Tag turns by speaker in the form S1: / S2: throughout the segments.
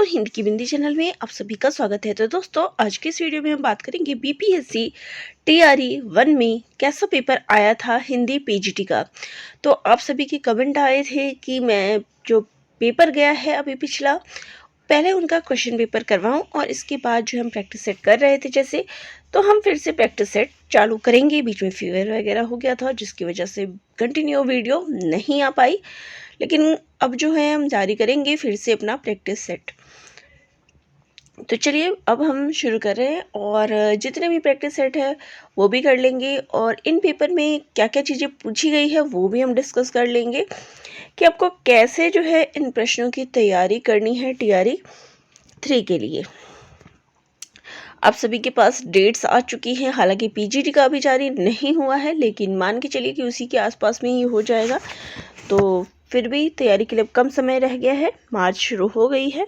S1: और हिंदी की बिंदी चैनल में आप सभी का स्वागत है। तो दोस्तों, आज के इस वीडियो में हम बात करेंगे बीपीएससी टीआरई 1 में कैसा पेपर आया था हिंदी पीजीटी का। तो आप सभी के कमेंट आए थे कि मैं जो पेपर गया है अभी पिछला, पहले उनका क्वेश्चन पेपर करवाऊं और इसके बाद जो हम प्रैक्टिस सेट कर रहे थे जैसे, तो हम फिर से प्रैक्टिस सेट चालू करेंगे। बीच में फीवर वगैरह हो गया था जिसकी वजह से कंटिन्यू वीडियो नहीं आ पाई, लेकिन अब जो है हम जारी करेंगे फिर से अपना प्रैक्टिस सेट। तो चलिए अब हम शुरू कर रहे हैं और जितने भी प्रैक्टिस सेट है वो भी कर लेंगे और इन पेपर में क्या क्या चीज़ें पूछी गई है वो भी हम डिस्कस कर लेंगे कि आपको कैसे जो है इन प्रश्नों की तैयारी करनी है टीआरई 3 के लिए। आप सभी के पास डेट्स आ चुकी हैं, हालांकि पीजीटी का अभी जारी नहीं हुआ है, लेकिन मान के चलिए कि उसी के आसपास में ही हो जाएगा। तो फिर भी तैयारी के लिए कम समय रह गया है, मार्च शुरू हो गई है।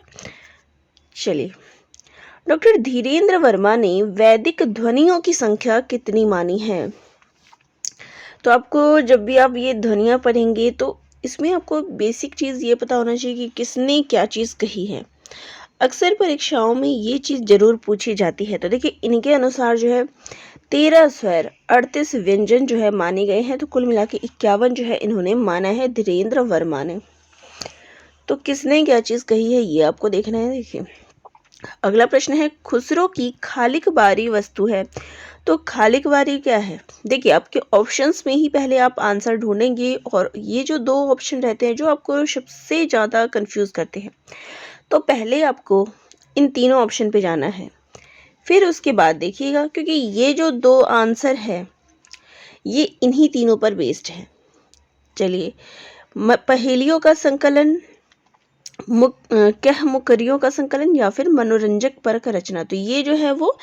S1: चलिए, डॉक्टर धीरेन्द्र वर्मा ने वैदिक ध्वनियों की संख्या कितनी मानी है? तो आपको जब भी आप ये ध्वनियाँ पढ़ेंगे तो इसमें आपको बेसिक चीज़ ये पता होना चाहिए कि किसने क्या चीज़ कही है। अक्सर परीक्षाओं में ये चीज़ जरूर पूछी जाती है। तो देखिए, इनके अनुसार जो है 13 स्वर 38 व्यंजन जो है माने गए हैं, तो कुल मिला के 51 जो है इन्होंने माना है धीरेन्द्र वर्मा ने। तो किसने क्या चीज़ कही है ये आपको देखना है। देखिए, अगला प्रश्न है, खुसरो की खालिक बारी वस्तु है। तो खालिक बारी क्या है? देखिए, आपके ऑप्शंस में ही पहले आप आंसर ढूंढेंगे और ये जो दो ऑप्शन रहते हैं जो आपको सबसे ज़्यादा कंफ्यूज करते हैं, तो पहले आपको इन तीनों ऑप्शन पे जाना है, फिर उसके बाद देखिएगा, क्योंकि ये जो दो आंसर है ये इन्हीं तीनों पर बेस्ड है। चलिए, पहेलियों का संकलन, कह मुकरियों का संकलन या फिर मनोरंजक परक रचना। तो ये जो है वो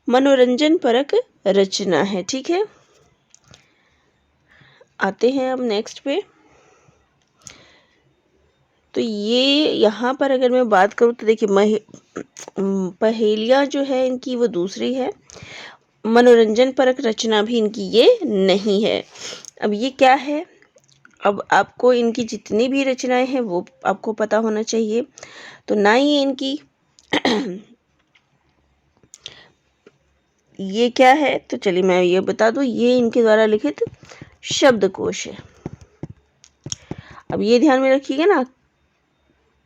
S1: मनोरंजन परक रचना है। ठीक है, आते हैं अब नेक्स्ट पे। तो ये यहाँ पर अगर मैं बात करूँ तो देखिए, पहेलियाँ जो है इनकी वो दूसरी है, मनोरंजन परक रचना भी इनकी ये नहीं है। अब ये क्या है? अब आपको इनकी जितनी भी रचनाएं हैं वो आपको पता होना चाहिए। तो ना ही इनकी ये क्या है, तो चलिए मैं ये बता दूं, ये इनके द्वारा लिखित शब्दकोश है। अब ये ध्यान में रखिएगा ना,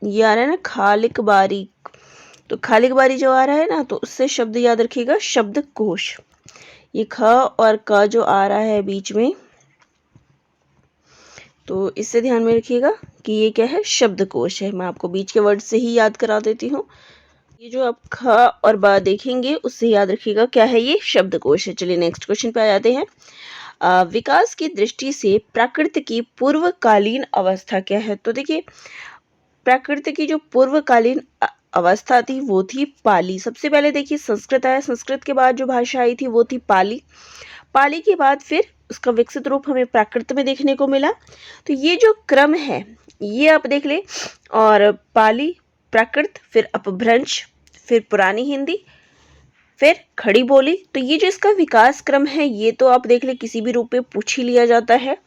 S1: ये आ रहा है ना खालिक बारी, तो खालिक बारी जो आ रहा है ना, तो उससे शब्द याद रखिएगा शब्दकोश। ये ख और क जो आ रहा है बीच में, तो इससे ध्यान में रखिएगा कि ये क्या है, शब्दकोश है। मैं आपको बीच के वर्ड से ही याद करा देती हूँ। ये जो आप ख और बा देखेंगे उससे याद रखिएगा क्या है, ये शब्दकोश है। चलिए नेक्स्ट क्वेश्चन पे आ जाते हैं। विकास की दृष्टि से प्रकृति की पूर्वकालीन अवस्था क्या है? तो देखिए, प्रकृति की जो पूर्वकालीन अवस्था थी वो थी पाली। सबसे पहले देखिए संस्कृत आया, संस्कृत के बाद जो भाषा आई थी वो थी पाली, पाली के बाद फिर उसका विकसित रूप हमें प्राकृत में देखने को मिला। तो ये जो क्रम है ये आप देख ले, और पाली, प्राकृत, फिर अपभ्रंश, फिर पुरानी हिंदी, फिर खड़ी बोली। तो ये जो इसका विकास क्रम है ये तो आप देख ले किसी भी रूप में पूछ ही लिया जाता है।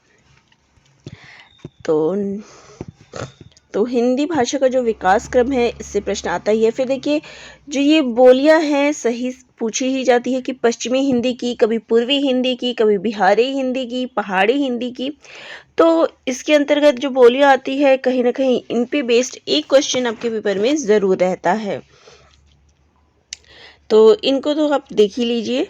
S1: तो हिंदी भाषा का जो विकास क्रम है इससे प्रश्न आता ही है। फिर देखिए, जो ये बोलियां हैं सही पूछी ही जाती है कि पश्चिमी हिंदी की, कभी पूर्वी हिंदी की, कभी बिहारी हिंदी की, पहाड़ी हिंदी की। तो इसके अंतर्गत जो बोलियां आती है कहीं ना कहीं इन पे बेस्ड एक क्वेश्चन आपके पेपर में ज़रूर रहता है। तो इनको तो आप देख ही लीजिए।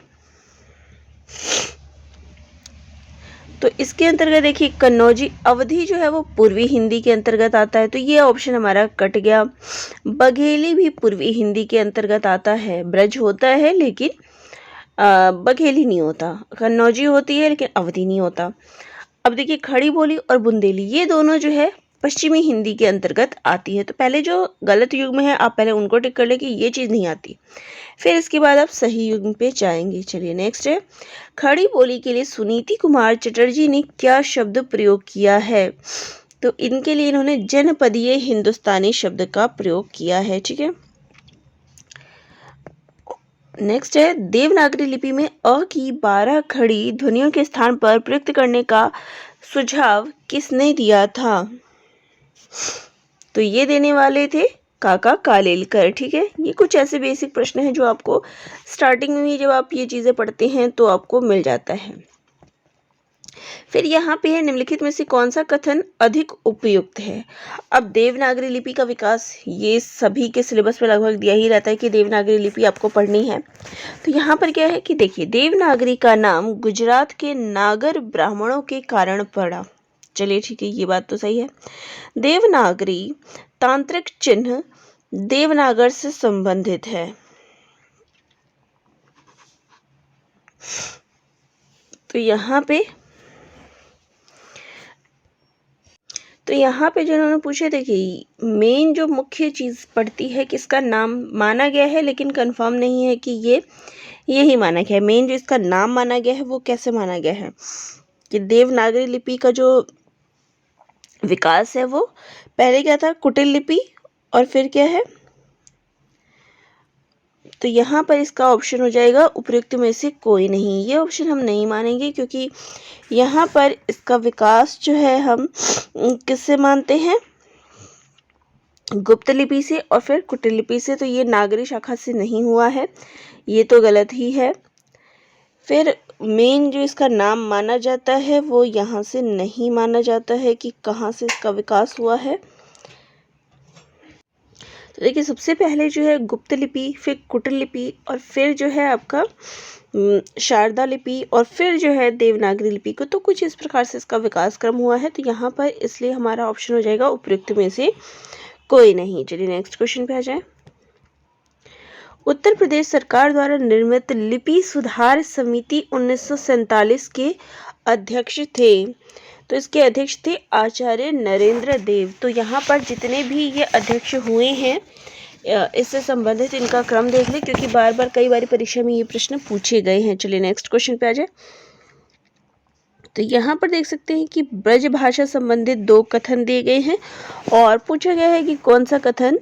S1: तो इसके अंतर्गत देखिए, कन्नौजी अवधि जो है वो पूर्वी हिंदी के अंतर्गत आता है, तो ये ऑप्शन हमारा कट गया। बघेली भी पूर्वी हिंदी के अंतर्गत आता है, ब्रज होता है लेकिन बघेली नहीं होता, कन्नौजी होती है लेकिन अवधि नहीं होता। अब देखिए, खड़ी बोली और बुंदेली ये दोनों जो है पश्चिमी हिंदी के अंतर्गत आती है। तो पहले जो गलत युग में है आप पहले उनको टिक कर ले कि ये चीज़ नहीं आती, फिर इसके बाद आप सही युग पे जाएंगे। चलिए नेक्स्ट है, खड़ी बोली के लिए सुनीति कुमार चटर्जी ने क्या शब्द प्रयोग किया है? तो इनके लिए इन्होंने जनपदीय हिंदुस्तानी शब्द का प्रयोग किया है। ठीक है, नेक्स्ट है, देवनागरी लिपि में अ की 12 खड़ी ध्वनियों के स्थान पर प्रयुक्त करने का सुझाव किसने दिया था? तो ये देने वाले थे काका कालेलकर। ठीक है, ये कुछ ऐसे बेसिक प्रश्न हैं जो आपको स्टार्टिंग में ही जब आप ये चीज़ें पढ़ते हैं तो आपको मिल जाता है। फिर यहाँ पे है निम्नलिखित में से कौन सा कथन अधिक उपयुक्त है। अब देवनागरी लिपि का विकास, ये सभी के सिलेबस में लगभग दिया ही रहता है कि देवनागरी लिपि आपको पढ़नी है। तो यहाँ पर क्या है कि देखिए, देवनागरी का नाम गुजरात के नागर ब्राह्मणों के कारण पड़ा। चलिए ठीक है, ये बात तो सही है। देवनागरी तांत्रिक चिन्ह देवनागर से संबंधित है। तो यहाँ पे जो उन्होंने पूछे, देखिए मेन जो मुख्य चीज़ पड़ती है कि इसका नाम माना गया है, लेकिन कंफर्म नहीं है कि यही माना गया है। मेन जो इसका नाम माना गया है वो कैसे माना गया है कि देवनागरी लिपि का जो विकास है वो पहले क्या था, कुटिल लिपि, और फिर क्या है, तो यहाँ पर इसका ऑप्शन हो जाएगा उपयुक्त में से कोई नहीं। ये ऑप्शन हम नहीं मानेंगे क्योंकि यहाँ पर इसका विकास जो है हम किससे मानते हैं, गुप्त लिपि से और फिर कुटिल लिपि से। तो ये नागरी शाखा से नहीं हुआ है, ये तो गलत ही है। फिर मेन जो इसका नाम माना जाता है वो यहाँ से नहीं माना जाता है कि कहाँ से इसका विकास हुआ है। तो देखिए, सबसे पहले जो है गुप्त लिपि, फिर कुटिल लिपि, और फिर जो है आपका शारदा लिपि, और फिर जो है देवनागरी लिपि को। तो कुछ इस प्रकार से इसका विकास क्रम हुआ है। तो यहाँ पर इसलिए हमारा ऑप्शन हो जाएगा उपयुक्त में से कोई नहीं। चलिए नेक्स्ट क्वेश्चन पे आ जाए। उत्तर प्रदेश सरकार द्वारा निर्मित लिपि सुधार समिति 1947 के अध्यक्ष थे। तो इसके अध्यक्ष थे आचार्य नरेंद्र देव। तो यहाँ पर जितने भी ये अध्यक्ष हुए हैं, इससे संबंधित इनका क्रम देख लें क्योंकि बार बार कई बार परीक्षा में ये प्रश्न पूछे गए हैं। चलिए नेक्स्ट क्वेश्चन पे आ जाए। तो यहाँ पर देख सकते हैं कि ब्रज भाषा संबंधित 2 कथन दिए गए हैं और पूछा गया है कि कौन सा कथन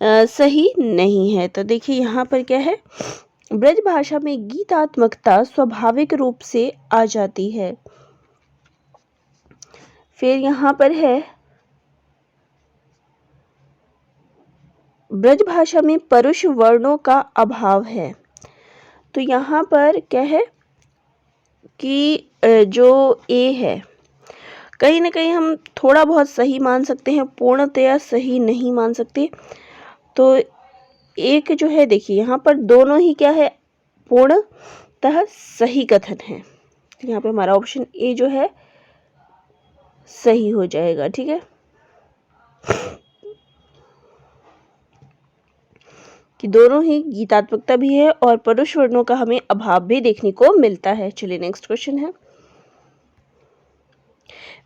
S1: सही नहीं है। तो देखिए यहाँ पर क्या है, ब्रज भाषा में गीतात्मकता स्वाभाविक रूप से आ जाती है। फिर यहाँ पर है ब्रज भाषा में परुष वर्णों का अभाव है। तो यहाँ पर क्या है कि जो ए है, कहीं ना कहीं हम थोड़ा बहुत सही मान सकते हैं, पूर्णतया सही नहीं मान सकते। तो एक जो है, देखिए यहाँ पर दोनों ही क्या है, पूर्णतः सही कथन है। तो यहाँ पे हमारा ऑप्शन ए जो है सही हो जाएगा। ठीक है, कि दोनों ही गीतात्मकता भी है और परुष वर्णों का हमें अभाव भी देखने को मिलता है। चलिए नेक्स्ट क्वेश्चन है।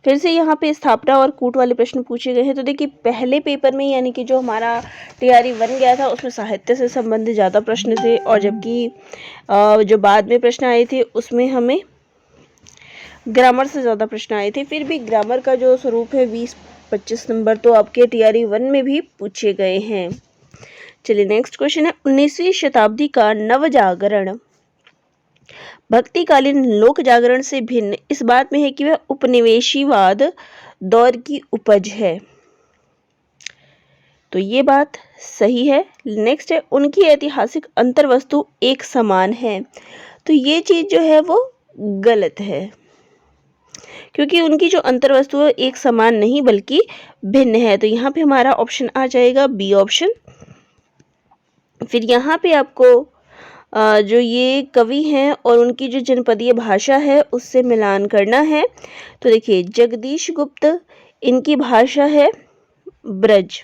S1: फिर से यहाँ पे स्थापना और कूट वाले प्रश्न पूछे गए हैं। तो देखिए, पहले पेपर में यानी कि जो हमारा TRE 1 गया था उसमें साहित्य से संबंधित ज़्यादा प्रश्न थे, और जबकि जो बाद में प्रश्न आए थे उसमें हमें ग्रामर से ज़्यादा प्रश्न आए थे। फिर भी ग्रामर का जो स्वरूप है 20-25 नंबर तो आपके TRE 1 में भी पूछे गए हैं। चलिए नेक्स्ट क्वेश्चन है। 19वीं शताब्दी का नवजागरण भक्तिकालीन लोक जागरण से भिन्न इस बात में है कि वह उपनिवेशीवाद दौर की उपज है। तो ये बात सही है। नेक्स्ट है, उनकी ऐतिहासिक अंतर्वस्तु एक समान है। तो ये चीज जो है वो गलत है क्योंकि उनकी जो अंतर्वस्तु है एक समान नहीं बल्कि भिन्न है। तो यहाँ पे हमारा ऑप्शन आ जाएगा बी ऑप्शन। फिर यहाँ पे आपको जो ये कवि हैं और उनकी जो जनपदीय भाषा है उससे मिलान करना है। तो देखिए, जगदीश गुप्त, इनकी भाषा है ब्रज।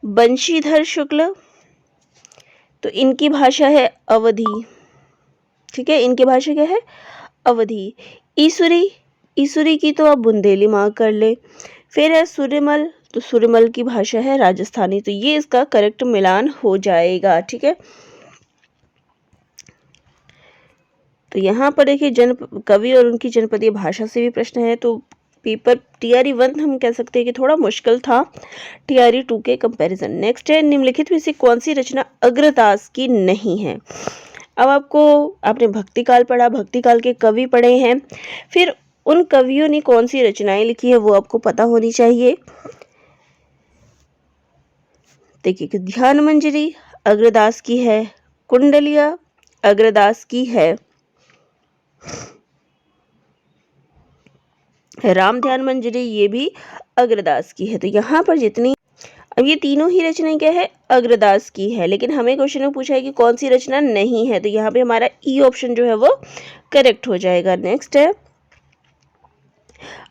S1: बंशीधर शुक्ल, तो इनकी भाषा है अवधी। ठीक है, इनकी भाषा क्या है, अवधी। ईसुरी की तो आप बुंदेली मार्क कर ले। फिर है सूर्यमल, तो सूर्यमल की भाषा है राजस्थानी। तो ये इसका करेक्ट मिलान हो जाएगा। ठीक है, तो यहाँ पर देखिए कवि और उनकी जनपदीय भाषा से भी प्रश्न है। तो पेपर TRE 1 हम कह सकते हैं कि थोड़ा मुश्किल था TRE 2 के कंपैरिजन। नेक्स्ट है, निम्नलिखित में से कौन सी रचना अग्रदास की नहीं है। अब आपने भक्तिकाल पढ़ा, भक्तिकाल के कवि पढ़े हैं, फिर उन कवियों ने कौन सी रचनाएं लिखी है वो आपको पता होनी चाहिए। देखिए कि ध्यान मंजरी अग्रदास की है, कुंडलिया अग्रदास की है, राम ध्यान मंजरी ये भी अग्रदास की है। तो यहाँ पर जितनी, अब ये तीनों ही रचनाएं क्या है, अग्रदास की है, लेकिन हमें क्वेश्चन में पूछा है कि कौन सी रचना नहीं है, तो यहाँ पे हमारा ई ऑप्शन जो है वो करेक्ट हो जाएगा। नेक्स्ट है,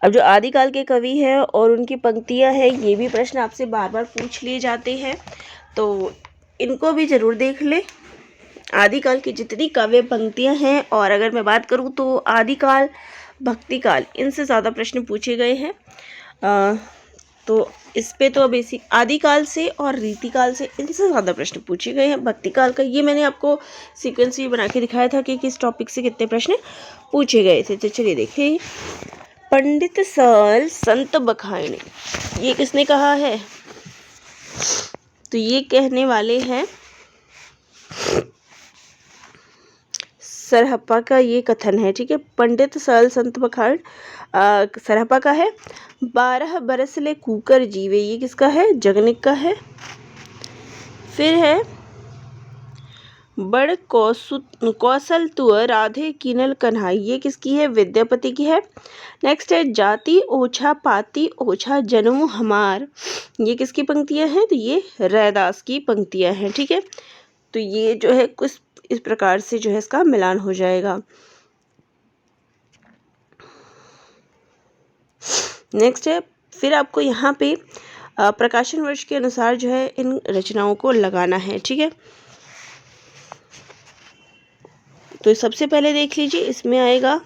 S1: अब जो आदिकाल के कवि हैं और उनकी पंक्तियां हैं, ये भी प्रश्न आपसे बार बार पूछ लिए जाते हैं, तो इनको भी जरूर देख ले। आदिकाल की जितनी काव्य पंक्तियां हैं, और अगर मैं बात करूँ तो आदिकाल, भक्तिकाल, इनसे ज़्यादा प्रश्न पूछे गए हैं। तो इस पे तो बेसिक आदिकाल से और रीतिकाल से इनसे ज़्यादा प्रश्न पूछे गए हैं। भक्तिकाल का ये मैंने आपको सीक्वेंस भी बना के दिखाया था कि किस टॉपिक से कितने प्रश्न पूछे गए थे। तो चलिए देखिए, पंडित सल संत बखाने, ये किसने कहा है, तो ये कहने वाले हैं सरहप्पा का ये कथन है, ठीक है। पंडित सल संत बखान सरहप्पा का है। 12 बरस ले कूकर जीवे, ये किसका है, जगनिक का है। फिर है बड़ कौशल तुअ राधे किनल कन्हाई, ये किसकी है, विद्यापति की है। नेक्स्ट है जाति ओछा पाती ओछा जन्म हमार, ये किसकी पंक्तियां हैं, तो ये रैदास की पंक्तियां हैं, ठीक है। तो ये जो है कुछ इस प्रकार से जो है इसका मिलान हो जाएगा। नेक्स्ट है, फिर आपको यहाँ पे प्रकाशन वर्ष के अनुसार जो है इन रचनाओं को लगाना है, ठीक है। तो सबसे पहले देख लीजिए, इसमें आएगा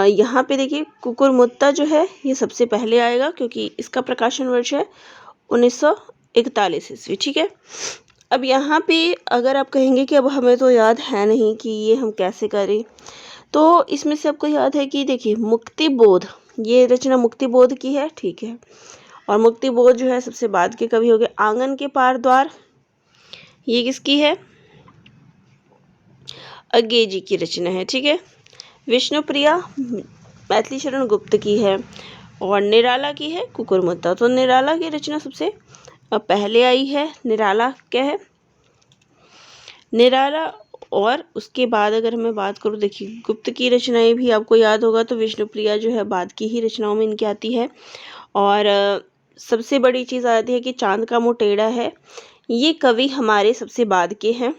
S1: यहाँ पे देखिए कुकुरमुत्ता जो है ये सबसे पहले आएगा, क्योंकि इसका प्रकाशन वर्ष है 1941 ईस्वी, ठीक है। अब यहाँ पे अगर आप कहेंगे कि अब हमें तो याद है नहीं कि ये हम कैसे करें, तो इसमें से आपको याद है कि देखिए मुक्तिबोध, ये रचना मुक्तिबोध की है, ठीक है। और मुक्तिबोध जो है सबसे बाद के कवि हो गए। आंगन के पार द्वार, ये किसकी है, अज्ञे जी की रचना है, ठीक है। विष्णुप्रिया मैथिली शरण गुप्त की है, और निराला की है कुकुरमुत्ता। तो निराला की रचना सबसे पहले आई है। निराला क्या है, निराला, और उसके बाद अगर मैं बात करूँ, देखिए गुप्त की रचनाएं भी आपको याद होगा, तो विष्णुप्रिया जो है बाद की ही रचनाओं में इनकी आती है। और सबसे बड़ी चीज़ आती है कि चांद का मुँह टेढ़ा है, ये कवि हमारे सबसे बाद के हैं।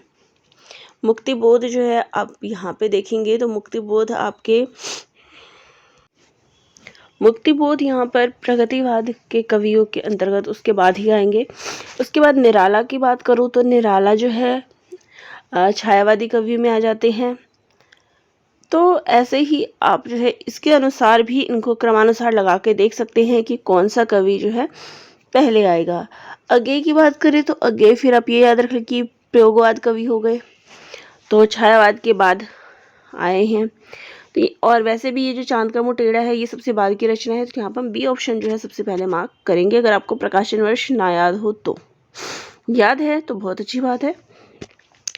S1: मुक्तिबोध जो है आप यहाँ पे देखेंगे तो मुक्तिबोध आपके, मुक्तिबोध यहाँ पर प्रगतिवाद के कवियों के अंतर्गत उसके बाद ही आएंगे। उसके बाद निराला की बात करूँ तो निराला जो है छायावादी कवियों में आ जाते हैं। तो ऐसे ही आप जो है इसके अनुसार भी इनको क्रमानुसार लगा के देख सकते हैं कि कौन सा कवि जो है पहले आएगा। अज्ञे की बात करें तो अज्ञे, फिर आप ये याद रखें कि प्रयोगवाद कवि हो गए, तो छायावाद के बाद आए हैं। तो और वैसे भी ये जो चांद का मुँह टेढ़ा है ये सबसे बाद की रचना है, तो यहाँ पर हम बी ऑप्शन जो है सबसे पहले मार्क करेंगे। अगर आपको प्रकाशन वर्ष ना याद हो तो, याद है तो बहुत अच्छी बात है,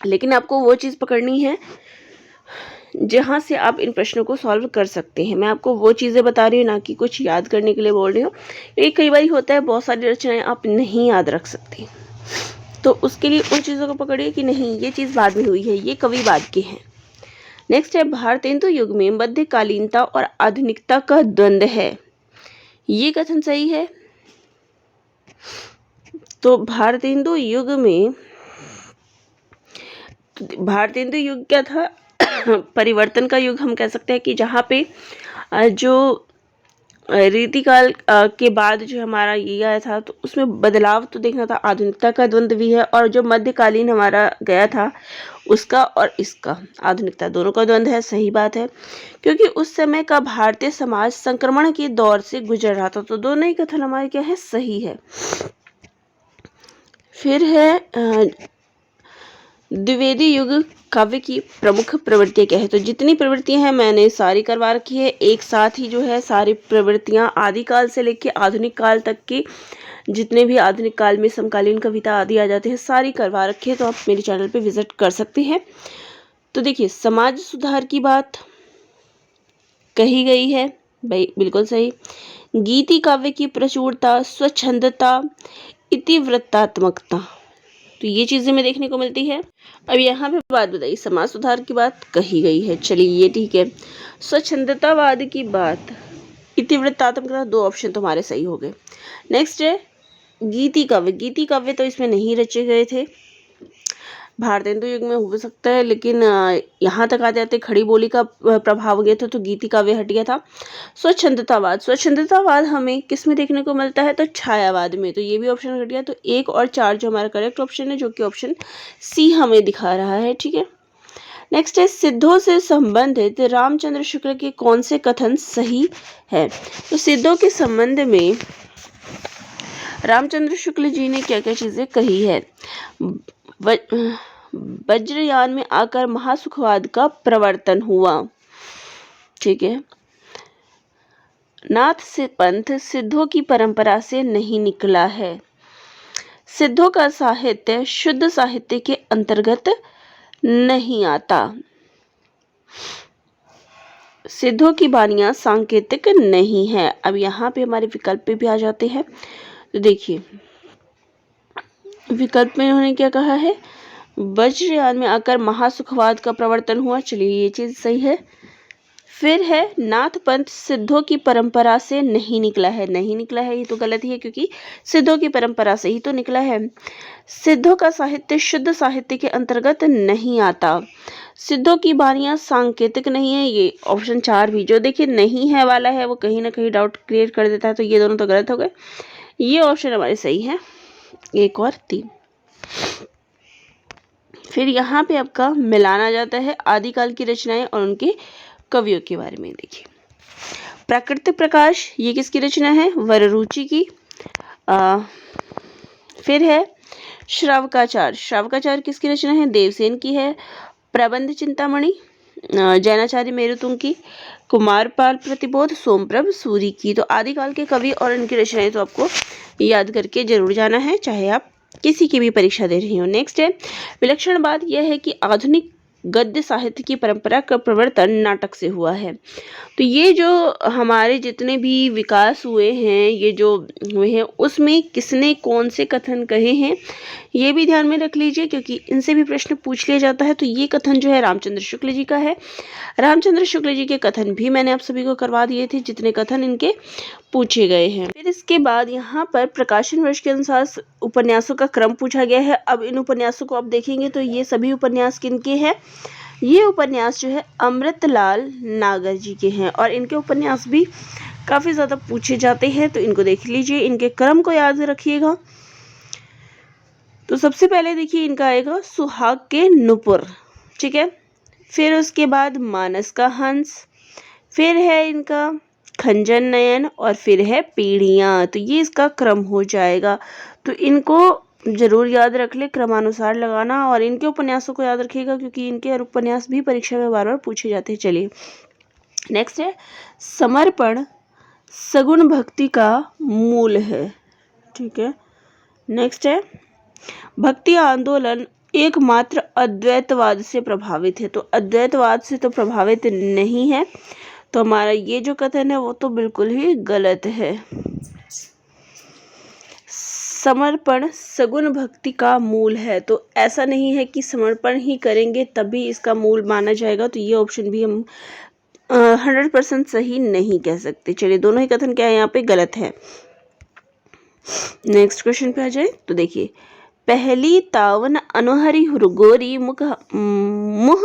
S1: लेकिन आपको वो चीज़ पकड़नी है जहाँ से आप इन प्रश्नों को सॉल्व कर सकते हैं। मैं आपको वो चीज़ें बता रही हूँ, ना कि कुछ याद करने के लिए बोल रही हूँ। ये कई बार होता है बहुत सारी रचनाएं आप नहीं याद रख सकते, तो उसके लिए उन चीज़ों को पकड़िए कि नहीं ये चीज़ बाद में हुई है, ये कवि बाद के हैं। नेक्स्ट है भारतेंदु युग में मध्यकालीनता और आधुनिकता का द्वंद्व है, ये कथन सही है। तो भारतेंदु युग में, भारतेंदु युग क्या था, परिवर्तन का युग हम कह सकते हैं, कि जहाँ पे जो रीतिकाल के बाद जो हमारा ये आया था तो उसमें बदलाव तो देखना था, आधुनिकता का द्वंद्व भी है, और जो मध्यकालीन हमारा गया था उसका और इसका आधुनिकता दोनों का द्वंद्व है, सही बात है, क्योंकि उस समय का भारतीय समाज संक्रमण के दौर से गुजर रहा था। तो दोनों ही कथन हमारे क्या है, सही है। फिर है द्विवेदी युग काव्य की प्रमुख प्रवृत्तियाँ क्या है, तो जितनी प्रवृत्तियाँ हैं मैंने सारी करवा रखी है एक साथ ही, जो है सारी प्रवृत्तियाँ आदिकाल से लेकर आधुनिक काल तक की, जितने भी आधुनिक काल में समकालीन कविता आदि आ जाते हैं सारी करवा रखी है, तो आप मेरे चैनल पे विजिट कर सकते हैं। तो देखिए समाज सुधार की बात कही गई है भाई, बिल्कुल सही। गीति काव्य की प्रचुरता, स्वच्छंदता, इतिवृत्तात्मकता। तो ये चीजें हमें देखने को मिलती है। अब यहाँ पे बात बताइए, समाज सुधार की बात कही गई है, चलिए ये ठीक है। स्वच्छंदतावाद की बात, इतिवृत्तात्मकता, दो ऑप्शन तुम्हारे सही हो गए। नेक्स्ट है गीति काव्य। गीति काव्य तो इसमें नहीं रचे गए थे, भारतेंदु युग में हो सकता है, लेकिन यहाँ तक आते आते खड़ी बोली का प्रभाव हो गया था, तो गीति काव्य हट गया था। स्वच्छंदतावाद, स्वच्छंदतावाद हमें किस में देखने को मिलता है, तो छायावाद में, तो ये भी ऑप्शन हट गया। तो 1 और 4 जो हमारा करेक्ट ऑप्शन है, जो कि ऑप्शन सी हमें दिखा रहा है, ठीक है। नेक्स्ट है सिद्धों से संबंधित रामचंद्र शुक्ल के कौन से कथन सही है। तो सिद्धों के संबंध में रामचंद्र शुक्ल जी ने क्या क्या चीजें कही है। वज्रयान में आकर महासुखवाद का प्रवर्तन हुआ, ठीक है। नाथ से पंथ सिद्धों की परंपरा से नहीं निकला है। सिद्धों का साहित्य शुद्ध साहित्य के अंतर्गत नहीं आता। सिद्धों की वाणियां सांकेतिक नहीं है। अब यहाँ पे हमारे विकल्प पे भी आ जाते हैं, तो देखिए विकल्प में उन्होंने क्या कहा है, वज्रयान में आकर महासुखवाद का प्रवर्तन हुआ, चलिए ये चीज सही है। फिर है नाथ पंथ सिद्धों की परंपरा से नहीं निकला है। नहीं निकला है ये तो गलत ही है, क्योंकि सिद्धों की परंपरा से ही तो निकला है। सिद्धों का साहित्य शुद्ध साहित्य के अंतर्गत नहीं आता। सिद्धों की वाणियां सांकेतिक नहीं है, ये ऑप्शन 4 भी जो देखिए नहीं है वाला है, वो कहीं ना कहीं डाउट क्रिएट कर देता है, तो ये दोनों तो गलत हो गए। ये ऑप्शन हमारे सही है, 1 और 3। फिर यहाँ पे आपका मिलाना जाता है आदिकाल की रचनाएं और उनके कवियों के बारे में। देखिए प्राकृतिक प्रकाश, ये किसकी रचना है, वररुचि की। फिर है श्रावकाचार, श्रावकाचार किसकी रचना है, देवसेन की है। प्रबंध चिंतामणि जैनाचार्य मेरुतुंग की। कुमारपाल प्रतिबोध सोमप्रभ सूरी की। तो आदिकाल के कवि और उनकी रचनाएं तो आपको याद करके जरूर जाना है, चाहे आप किसी की भी परीक्षा दे रही हो। नेक्स्ट है विलक्षण बात यह है कि आधुनिक गद्य साहित्य की परंपरा का प्रवर्तन नाटक से हुआ है। तो ये जो हमारे जितने भी विकास हुए हैं, ये जो हुए हैं, उसमें किसने कौन से कथन कहे हैं, ये भी ध्यान में रख लीजिए, क्योंकि इनसे भी प्रश्न पूछ लिया जाता है। तो ये कथन जो है रामचंद्र शुक्ल जी का है। रामचंद्र शुक्ल जी के कथन भी मैंने आप सभी को करवा दिए थे, जितने कथन इनके पूछे गए हैं। फिर इसके बाद यहाँ पर प्रकाशन वर्ष के अनुसार उपन्यासों का क्रम पूछा गया है। अब इन उपन्यासों को आप देखेंगे तो ये सभी उपन्यास किनके हैं, ये उपन्यास जो है अमृतलाल नागर जी के हैं, और इनके उपन्यास भी काफ़ी ज़्यादा पूछे जाते हैं, तो इनको देख लीजिए, इनके क्रम को याद रखिएगा। तो सबसे पहले देखिए इनका आएगा सुहाग के नुपुर, ठीक है। फिर उसके बाद मानस का हंस, फिर है इनका खंजन नयन, और फिर है पीढ़ियाँ। तो ये इसका क्रम हो जाएगा, तो इनको जरूर याद रख ले, क्रमानुसार लगाना, और इनके उपन्यासों को याद रखिएगा, क्योंकि इनके उपन्यास भी परीक्षा में बार बार पूछे जाते हैं। चलिए नेक्स्ट है समर्पण सगुण भक्ति का मूल है, ठीक है। नेक्स्ट है भक्ति आंदोलन एकमात्र अद्वैतवाद से प्रभावित है। तो अद्वैतवाद से तो प्रभावित नहीं है, तो हमारा ये जो कथन है वो तो बिल्कुल ही गलत है। समर्पण सगुण भक्ति का मूल है, तो ऐसा नहीं है कि समर्पण ही करेंगे तभी इसका मूल माना जाएगा, तो ये ऑप्शन भी हम 100% सही नहीं कह सकते। चलिए दोनों ही कथन क्या है यहाँ पे गलत है। नेक्स्ट क्वेश्चन पे आ जाए, तो देखिए पहली तावन अनुहरी हुरगोरी मुह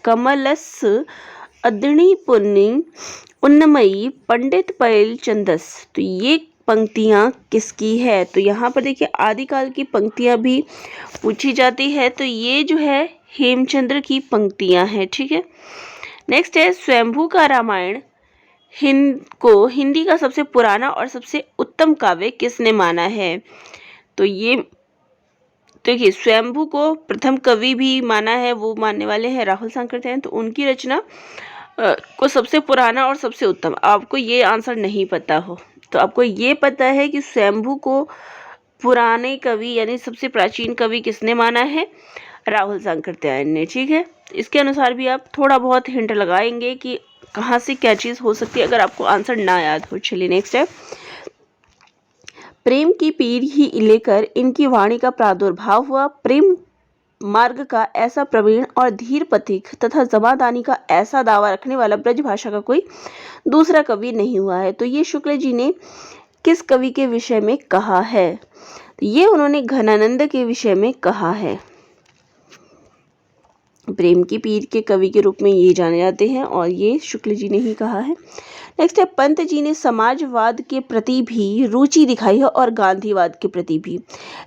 S1: कमलस अदणी पुण्य उन्नमयी पंडित पैल चंदस। तो ये पंक्तियाँ किसकी है, तो यहाँ पर देखिए आदिकाल की पंक्तियाँ भी पूछी जाती है, तो ये जो है हेमचंद्र की पंक्तियाँ हैं, ठीक है। नेक्स्ट है स्वयंभू का रामायण हिंदी का सबसे पुराना और सबसे उत्तम काव्य किसने माना है। तो ये देखिए स्वयंभू को प्रथम कवि भी माना है, वो मानने वाले हैं राहुल सांकृत्यायन, तो उनकी रचना को सबसे पुराना और सबसे उत्तम। आपको ये आंसर नहीं पता हो तो आपको ये पता है कि स्वयंभू को पुराने कवि यानी सबसे प्राचीन कवि किसने माना है, राहुल सांकृत्यायन ने, ठीक है। इसके अनुसार भी आप थोड़ा बहुत हिंट लगाएंगे कि कहाँ से क्या चीज़ हो सकती है अगर आपको आंसर ना याद हो। चलिए नेक्स्ट है, प्रेम की पीर ही लेकर इनकी वाणी का प्रादुर्भाव हुआ। प्रेम मार्ग का ऐसा प्रवीण और धीर पथिक तथा जमादानी का ऐसा दावा रखने वाला ब्रज भाषा का कोई दूसरा कवि नहीं हुआ है। तो ये शुक्ल जी ने किस कवि के विषय में कहा है? तो ये उन्होंने घनानंद के विषय में कहा है। प्रेम की पीर के कवि के रूप में ये जाने जाते हैं और ये शुक्ल जी ने ही कहा है। नेक्स्ट है, पंत जी ने समाजवाद के प्रति भी रुचि दिखाई है और गांधीवाद के प्रति भी।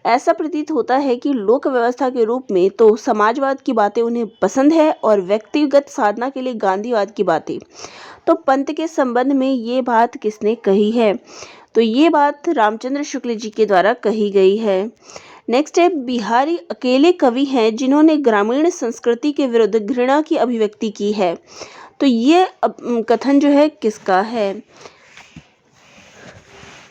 S1: ऐसा प्रतीत होता है कि लोक व्यवस्था के रूप में तो समाजवाद की बातें उन्हें पसंद है और व्यक्तिगत साधना के लिए गांधीवाद की बातें। तो पंत के संबंध में ये बात किसने कही है? तो ये बात रामचंद्र शुक्ल जी के द्वारा कही गई है। नेक्स्ट है, बिहारी अकेले कवि हैं जिन्होंने ग्रामीण संस्कृति के विरुद्ध घृणा की अभिव्यक्ति की है। तो ये कथन जो है किसका है?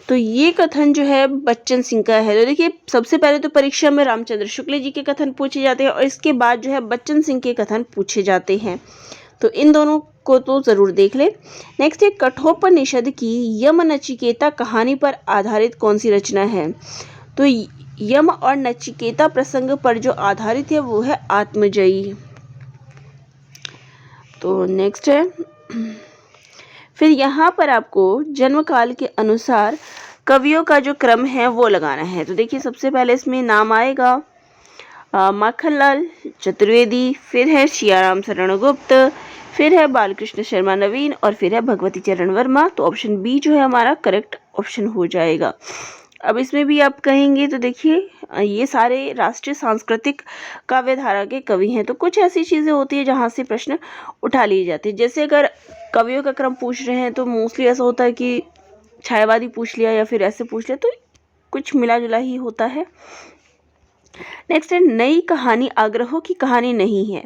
S1: तो ये कथन जो है बच्चन सिंह का है। तो देखिए, सबसे पहले तो परीक्षा में रामचंद्र शुक्ल जी के कथन पूछे जाते हैं और इसके बाद जो है बच्चन सिंह के कथन पूछे जाते हैं। तो इन दोनों को तो जरूर देख ले। नेक्स्ट है, कठोपनिषद की यम नचिकेता कहानी पर आधारित कौन सी रचना है? तो यम और नचिकेता प्रसंग पर जो आधारित है वो है आत्मजयी। तो नेक्स्ट है, फिर यहाँ पर आपको जन्म काल के अनुसार कवियों का जो क्रम है वो लगाना है। तो देखिए, सबसे पहले इसमें नाम आएगा माखनलाल चतुर्वेदी, फिर है सियाराम शरण गुप्त, फिर है बालकृष्ण शर्मा नवीन और फिर है भगवती चरण वर्मा। तो ऑप्शन बी जो है हमारा करेक्ट ऑप्शन हो जाएगा। अब इसमें भी आप कहेंगे तो देखिए, ये सारे राष्ट्रीय सांस्कृतिक काव्यधारा के कवि हैं। तो कुछ ऐसी चीज़ें होती है जहाँ से प्रश्न उठा लिए जाते हैं। जैसे अगर कवियों का क्रम पूछ रहे हैं तो मोस्टली ऐसा होता है कि छायावादी पूछ लिया या फिर ऐसे पूछ लिया, तो कुछ मिला जुला ही होता है। नेक्स्ट है, नई कहानी आग्रहों की कहानी नहीं है,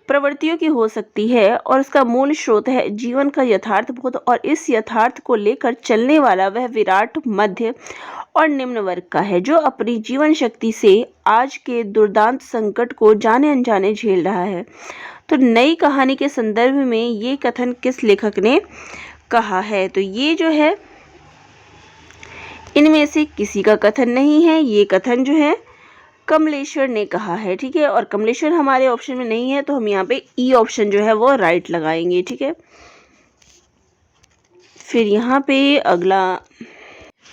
S1: प्रवृत्तियों की हो सकती है और उसका मूल स्रोत है जीवन का यथार्थ बोध और इस यथार्थ को लेकर चलने वाला वह विराट मध्य और निम्न वर्ग का है जो अपनी जीवन शक्ति से आज के दुर्दांत संकट को जाने अनजाने झेल रहा है। तो नई कहानी के संदर्भ में ये कथन किस लेखक ने कहा है? तो ये जो है इनमें से किसी का कथन नहीं है, ये कथन जो है कमलेश्वर ने कहा है। ठीक है, और कमलेश्वर हमारे ऑप्शन में नहीं है तो हम यहाँ पे ई ऑप्शन जो है वो राइट लगाएंगे। ठीक है, फिर यहाँ पे अगला,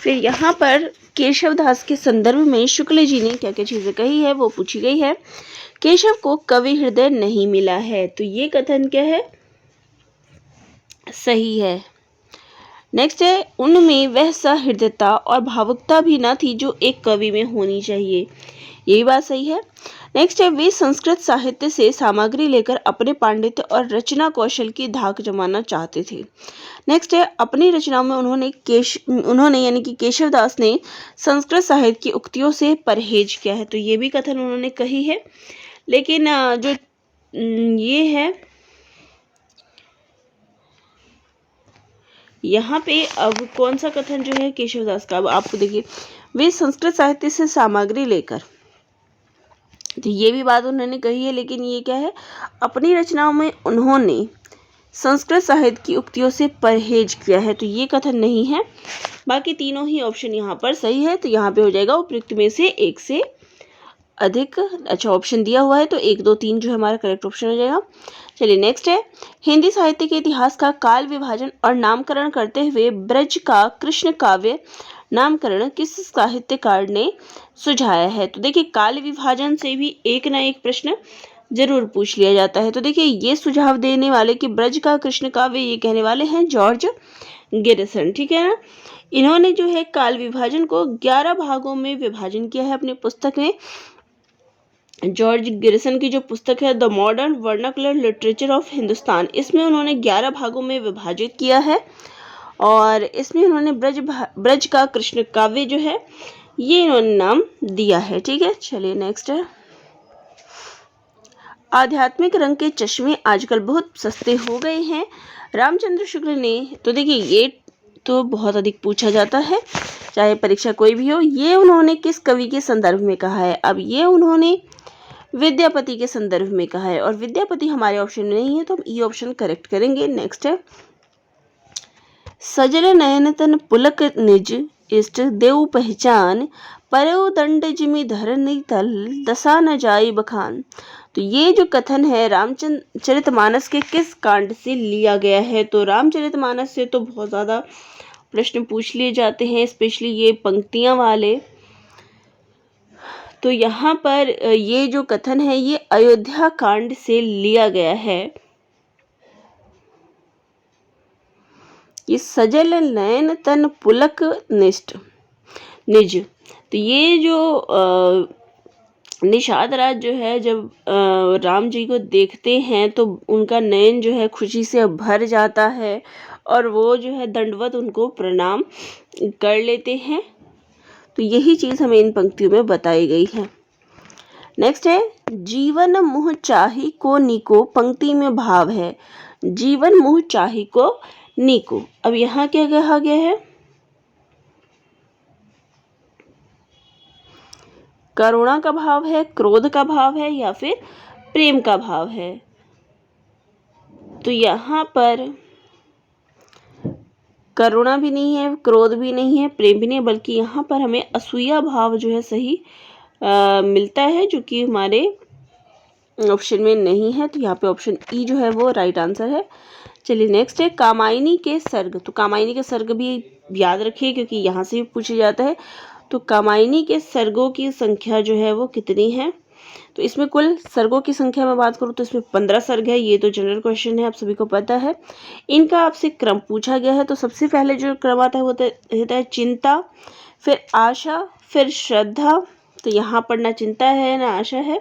S1: फिर यहाँ पर केशवदास के संदर्भ में शुक्ल जी ने क्या क्या चीज़ें कही है वो पूछी गई है। केशव को कवि हृदय नहीं मिला है, तो ये कथन क्या है? सही है। नेक्स्ट है, उनमें वह सहृदयता और भावुकता भी न थी जो एक कवि में होनी चाहिए, ये भी बात सही है। नेक्स्ट है, वे संस्कृत साहित्य से सामग्री लेकर अपने पांडित्य और रचना कौशल की धाक जमाना चाहते थे। नेक्स्ट है, अपनी रचनाओं में उन्होंने यानी कि केशवदास ने संस्कृत साहित्य की उक्तियों से परहेज किया है, तो ये भी कथन उन्होंने कही है। लेकिन जो ये है यहाँ पे, अब कौन सा कथन जो है केशवदास का, अब आपको देखिए, वे संस्कृत साहित्य से सामग्री लेकर, तो ये भी बात उन्होंने कही है, लेकिन ये क्या है? अपनी रचनाओं में उन्होंने संस्कृत साहित्य की उक्तियों से परहेज किया है, तो ये कथन नहीं है। बाकी तीनों ही ऑप्शन यहाँ पर सही है, तो यहाँ पे हो जाएगा उपयुक्त में से एक से अधिक अच्छा ऑप्शन दिया हुआ है, तो 1 2 3 जो हमारा करेक्ट ऑप्शन हो जाएगा। चलिए नेक्स्ट है, हिंदी साहित्य के इतिहास का काल विभाजन और नामकरण करते हुए ब्रज का कृष्ण काव्य नामकरण किस साहित्यकार ने सुझाया है? तो देखिए, काल विभाजन से भी एक ना एक प्रश्न जरूर पूछ लिया जाता है। तो देखिए, ये सुझाव देने वाले कि ब्रज का कृष्ण काव्य, ये कहने वाले हैं जॉर्ज गिरिसन। ठीक है ना, इन्होंने जो है काल विभाजन को 11 भागों में विभाजन किया है अपनी पुस्तक में। जॉर्ज गिरिसन की जो पुस्तक है the modern vernacular literature of Hindustan, इसमें उन्होंने 11 भागों में विभाजित किया है और इसमें उन्होंने ब्रज का कृष्ण काव्य जो है ये इन्होंने नाम दिया है। ठीक है, चलिए नेक्स्ट है, आध्यात्मिक रंग के चश्मे आजकल बहुत सस्ते हो गए हैं, रामचंद्र शुक्ल ने, तो देखिए ये तो बहुत अधिक पूछा जाता है चाहे परीक्षा कोई भी हो, ये उन्होंने किस कवि के संदर्भ में कहा है? अब ये उन्होंने विद्यापति के संदर्भ में कहा है, और विद्यापति हमारे ऑप्शन में नहीं है तो हम ई ऑप्शन करेक्ट करेंगे। नेक्स्ट है, सजल नयन तन पुलक निज इष्ट देव पहचान, परव दंड जिमि धरनी तल दशा न जाई बखान। तो ये जो कथन है रामचरितमानस के किस कांड से लिया गया है? तो रामचरितमानस से तो बहुत ज़्यादा प्रश्न पूछ लिए जाते हैं, स्पेशली ये पंक्तियां वाले। तो यहाँ पर ये जो कथन है ये अयोध्या कांड से लिया गया है। ये सजल नयन तन पुलक निज। तो ये जो निषाद राज जो है जब राम जी को देखते हैं तो उनका नयन जो है खुशी से भर जाता है और वो जो है दंडवत उनको प्रणाम कर लेते हैं। तो यही चीज़ हमें इन पंक्तियों में बताई गई है। नेक्स्ट है, जीवन मुह चाही को नीको, पंक्ति में भाव है जीवन मुह चाही को नीको। अब यहाँ क्या कहा गया है? करुणा का भाव है, क्रोध का भाव है, या फिर प्रेम का भाव है? तो यहाँ पर करुणा भी नहीं है, क्रोध भी नहीं है, प्रेम भी नहीं है, बल्कि यहाँ पर हमें असूया भाव जो है सही मिलता है, जो कि हमारे ऑप्शन में नहीं है। तो यहाँ पे ऑप्शन ई जो है वो राइट आंसर है। चलिए नेक्स्ट है, कामायनी के सर्ग। तो कामायनी के सर्ग भी याद रखिए क्योंकि यहाँ से भी पूछा जाता है। तो कामायनी के सर्गों की संख्या जो है वो कितनी है? तो इसमें कुल सर्गों की संख्या में बात करूँ तो इसमें 15 सर्ग है। ये तो जनरल क्वेश्चन है, आप सभी को पता है। इनका आपसे क्रम पूछा गया है। तो सबसे पहले जो क्रम आता है वो होता है चिंता, फिर आशा, फिर श्रद्धा। तो यहाँ पर ना चिंता है ना आशा है।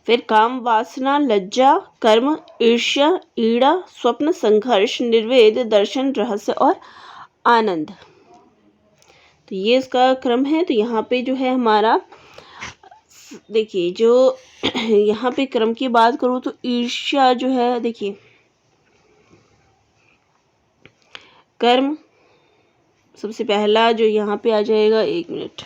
S1: फिर काम, वासना, लज्जा, कर्म, ईर्ष्या, ईड़ा, स्वप्न, संघर्ष, निर्वेद, दर्शन, रहस्य और आनंद। तो ये इसका क्रम है। तो यहाँ पे जो है हमारा देखिए, जो यहाँ पे क्रम की बात करूँ तो ईर्ष्या जो है, देखिए कर्म सबसे पहला जो यहाँ पे आ जाएगा, 1 मिनट।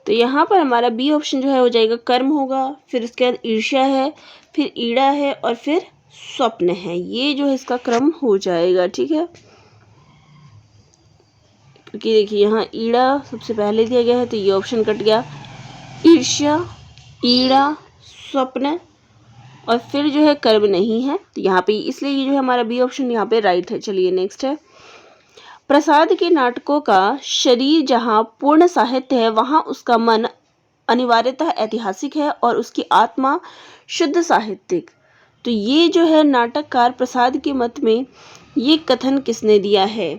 S1: तो यहाँ पर हमारा बी ऑप्शन जो है हो जाएगा कर्म होगा, फिर उसके बाद ईर्ष्या है, फिर ईड़ा है और फिर स्वप्न है। ये जो है इसका क्रम हो जाएगा, ठीक है। क्योंकि देखिए यहाँ ईड़ा सबसे पहले दिया गया है तो ये ऑप्शन कट गया। ईर्ष्या, ईड़ा, स्वप्न और फिर जो है कर्म नहीं है तो यहाँ पे, इसलिए ये जो है हमारा बी ऑप्शन यहाँ पे राइट है। चलिए नेक्स्ट है, प्रसाद के नाटकों का शरीर जहाँ पूर्ण साहित्य है वहाँ उसका मन अनिवार्यतः ऐतिहासिक है और उसकी आत्मा शुद्ध साहित्यिक। तो ये जो है नाटककार प्रसाद के मत में ये कथन किसने दिया है?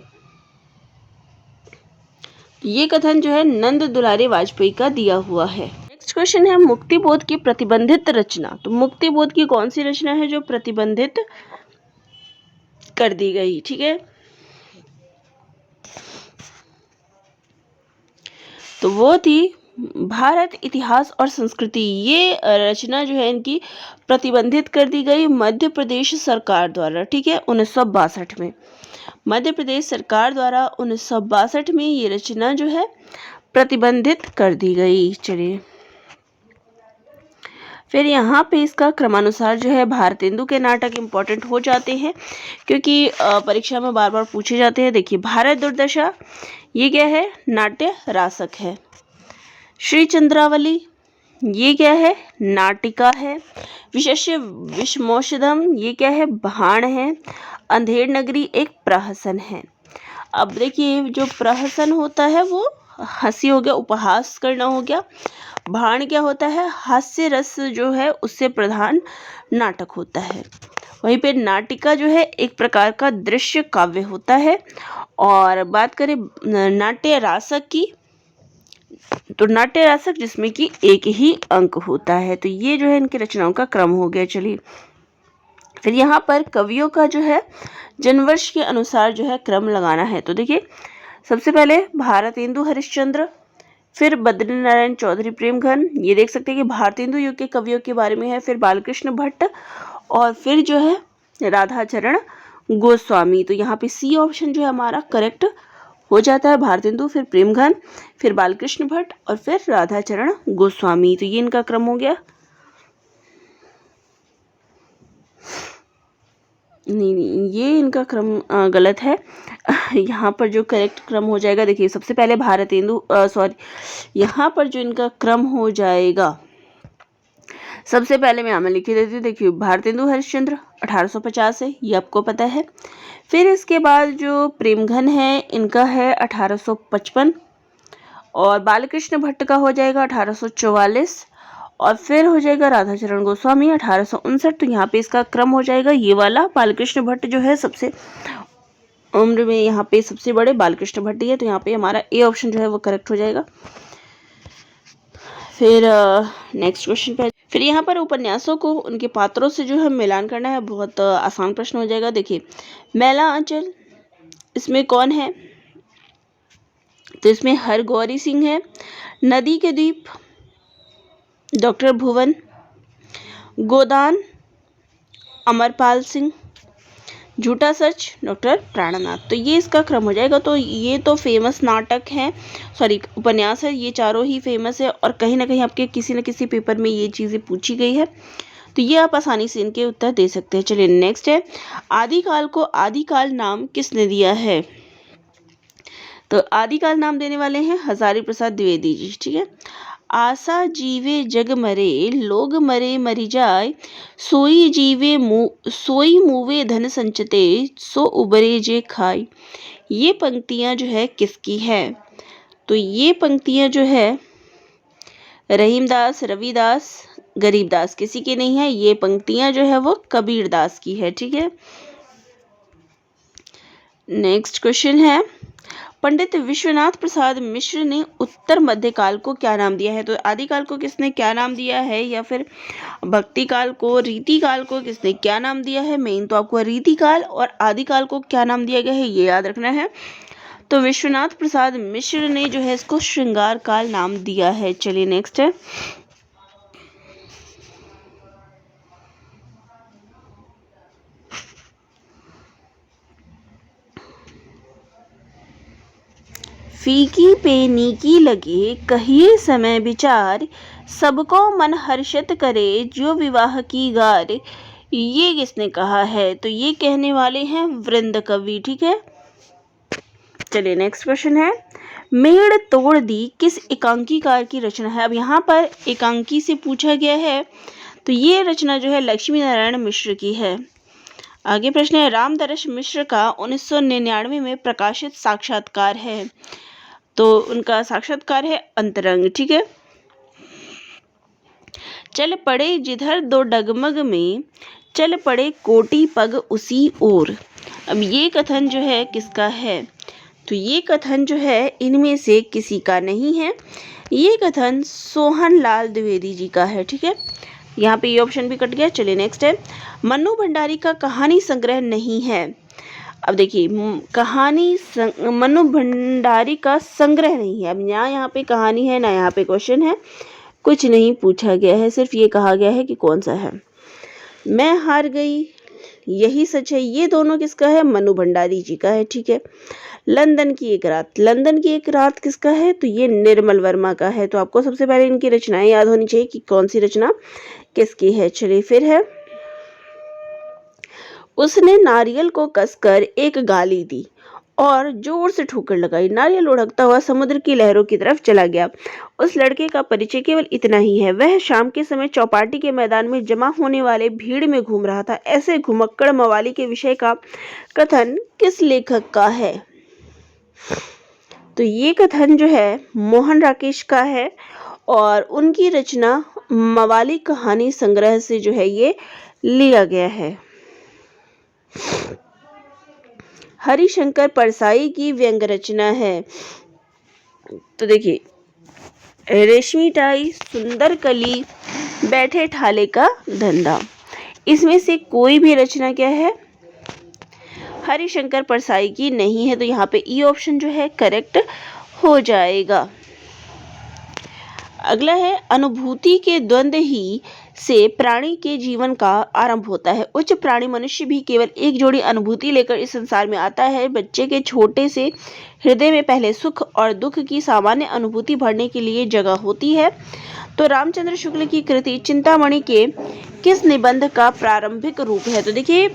S1: ये कथन जो है नंद दुलारे वाजपेयी का दिया हुआ है। नेक्स्ट क्वेश्चन है, मुक्तिबोध की प्रतिबंधित रचना। तो मुक्तिबोध की कौन सी रचना है जो प्रतिबंधित कर दी गई? ठीक है, तो वो थी भारत इतिहास और संस्कृति। ये रचना जो है इनकी प्रतिबंधित कर दी गई मध्य प्रदेश सरकार द्वारा, ठीक है, 1962 में। मध्य प्रदेश सरकार द्वारा 1962 में ये रचना जो है प्रतिबंधित कर दी गई। चलिए फिर यहाँ पे इसका क्रमानुसार जो है भारतेंदु के नाटक इम्पोर्टेंट हो जाते हैं क्योंकि परीक्षा में बार बार पूछे जाते हैं। देखिए, भारत दुर्दशा ये क्या है? नाट्य रासक है। श्री चंद्रावली ये क्या है? नाटिका है। विशेष्य विषमोषधम ये क्या है? भाण है। अंधेर नगरी एक प्रहसन है। अब देखिए, जो प्रहसन होता है वो हंसी हो गया, उपहास करना हो गया। भाण क्या होता है? हास्य रस जो है उससे प्रधान नाटक होता है। वहीं पे नाटिका जो है एक प्रकार का दृश्य काव्य होता है। और बात करें नाट्य रासक की, तो नाट्य रासक जिसमें कि एक ही अंक होता है। तो ये जो है इनकी रचनाओं का क्रम हो गया। चलिए फिर यहाँ पर कवियों का जो है जन्मवर्ष के अनुसार जो है क्रम लगाना है। तो देखिए, सबसे पहले भारतेंदु हरिश्चंद्र, फिर बद्रीनारायण चौधरी प्रेमघन, ये देख सकते हैं कि भारतेंदु युग के कवियों के बारे में है। फिर बालकृष्ण भट्ट और फिर जो है राधाचरण गोस्वामी। तो यहाँ पे सी ऑप्शन जो है हमारा करेक्ट हो जाता है भारतेंदु, फिर प्रेमघन, फिर बालकृष्ण भट्ट और फिर राधाचरण गोस्वामी। तो ये इनका क्रम हो गया। नहीं, ये इनका क्रम गलत है। यहाँ पर जो करेक्ट क्रम हो जाएगा, देखिए सबसे पहले भारतेंदु, सॉरी, यहाँ पर जो इनका क्रम हो जाएगा, सबसे पहले मैं यहाँ में लिख देती हूँ। देखिए भारतेंदु हरिश्चंद्र 1850 है, ये आपको पता है। फिर इसके बाद जो प्रेमघन है इनका है 1855, और बालकृष्ण भट्ट का हो जाएगा 1844, और फिर हो जाएगा राधाचरण गोस्वामी 1859। तो यहाँ पे इसका क्रम हो जाएगा ये वाला। बालकृष्ण भट्ट जो है सबसे उम्र में यहाँ पे सबसे बड़े बालकृष्ण भट्ट ही है, तो यहाँ पे हमारा ए ऑप्शन जो है वो करेक्ट हो जाएगा। फिर नेक्स्ट क्वेश्चन पे, फिर यहाँ पर उपन्यासों को उनके पात्रों से जो है मिलान करना है। बहुत आसान प्रश्न हो जाएगा। देखिए मैला आंचल, इसमें कौन है? तो इसमें हरगौरी सिंह है। नदी के द्वीप, डॉक्टर भुवन। गोदान, अमरपाल सिंह। झूठा सच, डॉक्टर प्राणनाथ। तो ये इसका क्रम हो जाएगा। तो ये तो फेमस नाटक है, सॉरी उपन्यास है, ये चारों ही फेमस है और कहीं ना कहीं आपके किसी न किसी पेपर में ये चीज़ें पूछी गई है, तो ये आप आसानी से इनके उत्तर दे सकते हैं। चलिए नेक्स्ट है, आदिकाल को आदिकाल नाम किसने दिया है? तो आदिकाल नाम देने वाले हैं हजारी प्रसाद द्विवेदी जी। ठीक है। आशा जीवे जग मरे, लोग मरे मरी जाए, सोई जीवे सोई मुवे धन संचते, सो उबरे जे खाए। ये पंक्तियां जो है किसकी है? तो ये पंक्तियां जो है रहीमदास, रविदास, गरीबदास किसी की नहीं है। ये पंक्तियां जो है वो कबीरदास की है। ठीक है। नेक्स्ट क्वेश्चन है, पंडित विश्वनाथ प्रसाद मिश्र ने उत्तर मध्यकाल को क्या नाम दिया है? तो आदिकाल को किसने क्या नाम दिया है, या फिर भक्ति काल को, रीति काल को किसने क्या नाम दिया है? मेन तो आपको रीति काल और आदिकाल को क्या नाम दिया गया है ये याद रखना है। तो विश्वनाथ प्रसाद मिश्र ने जो है इसको श्रृंगार काल नाम दिया है। चलिए नेक्स्ट है, फीकी पे नीकी लगे, कहिए समय विचार, सबको मन हर्षित करे, जो विवाह की गार। ये किसने कहा है? तो ये कहने वाले हैं वृंद कवि। ठीक है। चलिए नेक्स्ट क्वेश्चन है, मेड़ तोड़ दी किस एकांकीकार की रचना है? अब यहाँ पर एकांकी से पूछा गया है, तो ये रचना जो है लक्ष्मी नारायण मिश्र की है। आगे प्रश्न है, रामदरस मिश्र का 1999 में प्रकाशित साक्षात्कार है। तो उनका साक्षात्कार है अंतरंग। ठीक है। चल पड़े जिधर दो डगमग में, चल पड़े कोटि पग उसी ओर। अब ये कथन जो है किसका है? तो ये कथन जो है इनमें से किसी का नहीं है। ये कथन सोहन लाल द्विवेदी जी का है। ठीक है। यहाँ पे ये ऑप्शन भी कट गया। चलिए नेक्स्ट है, मन्नू भंडारी का कहानी संग्रह नहीं है। अब देखिए कहानी मन्नू भंडारी का संग्रह नहीं है। अब यहाँ पे कहानी है ना, यहाँ पे क्वेश्चन है, कुछ नहीं पूछा गया है, सिर्फ ये कहा गया है कि कौन सा है। मैं हार गई, यही सच है, ये दोनों किसका है? मन्नू भंडारी जी का है। ठीक है। लंदन की एक रात, लंदन की एक रात किसका है? तो ये निर्मल वर्मा का है। तो आपको सबसे पहले इनकी रचनाएं याद होनी चाहिए कि कौन सी रचना किसकी है। चलिए फिर है, उसने नारियल को कसकर एक गाली दी और जोर से ठोकर लगाई। नारियल लुढ़कता हुआ समुद्र की लहरों की तरफ चला गया। उस लड़के का परिचय केवल इतना ही है, वह शाम के समय चौपाटी के मैदान में जमा होने वाले भीड़ में घूम रहा था। ऐसे घुमक्कड़ मवाली के विषय का कथन किस लेखक का है? तो ये कथन जो है मोहन राकेश का है और उनकी रचना मवाली कहानी संग्रह से जो है ये लिया गया है। हरिशंकर परसाई की व्यंग रचना है। तो देखिए, रेशमी टाई, सुंदर कली, बैठे ठाले का धंधा, इसमें से कोई भी रचना क्या है? हरिशंकर परसाई की नहीं है। तो यहाँ पे ई ऑप्शन जो है करेक्ट हो जाएगा। अगला है अनुभूति के द्वंद्व ही से प्राणी के जीवन का आरंभ होता है। उच्च प्राणी मनुष्य भी केवल एक जोड़ी अनुभूति लेकर इस संसार में आता है। बच्चे के छोटे से हृदय में पहले सुख और दुख की सामान्य अनुभूति भरने के लिए जगह होती है। तो रामचंद्र शुक्ल की कृति चिंतामणि के किस निबंध का प्रारंभिक रूप है? तो देखिए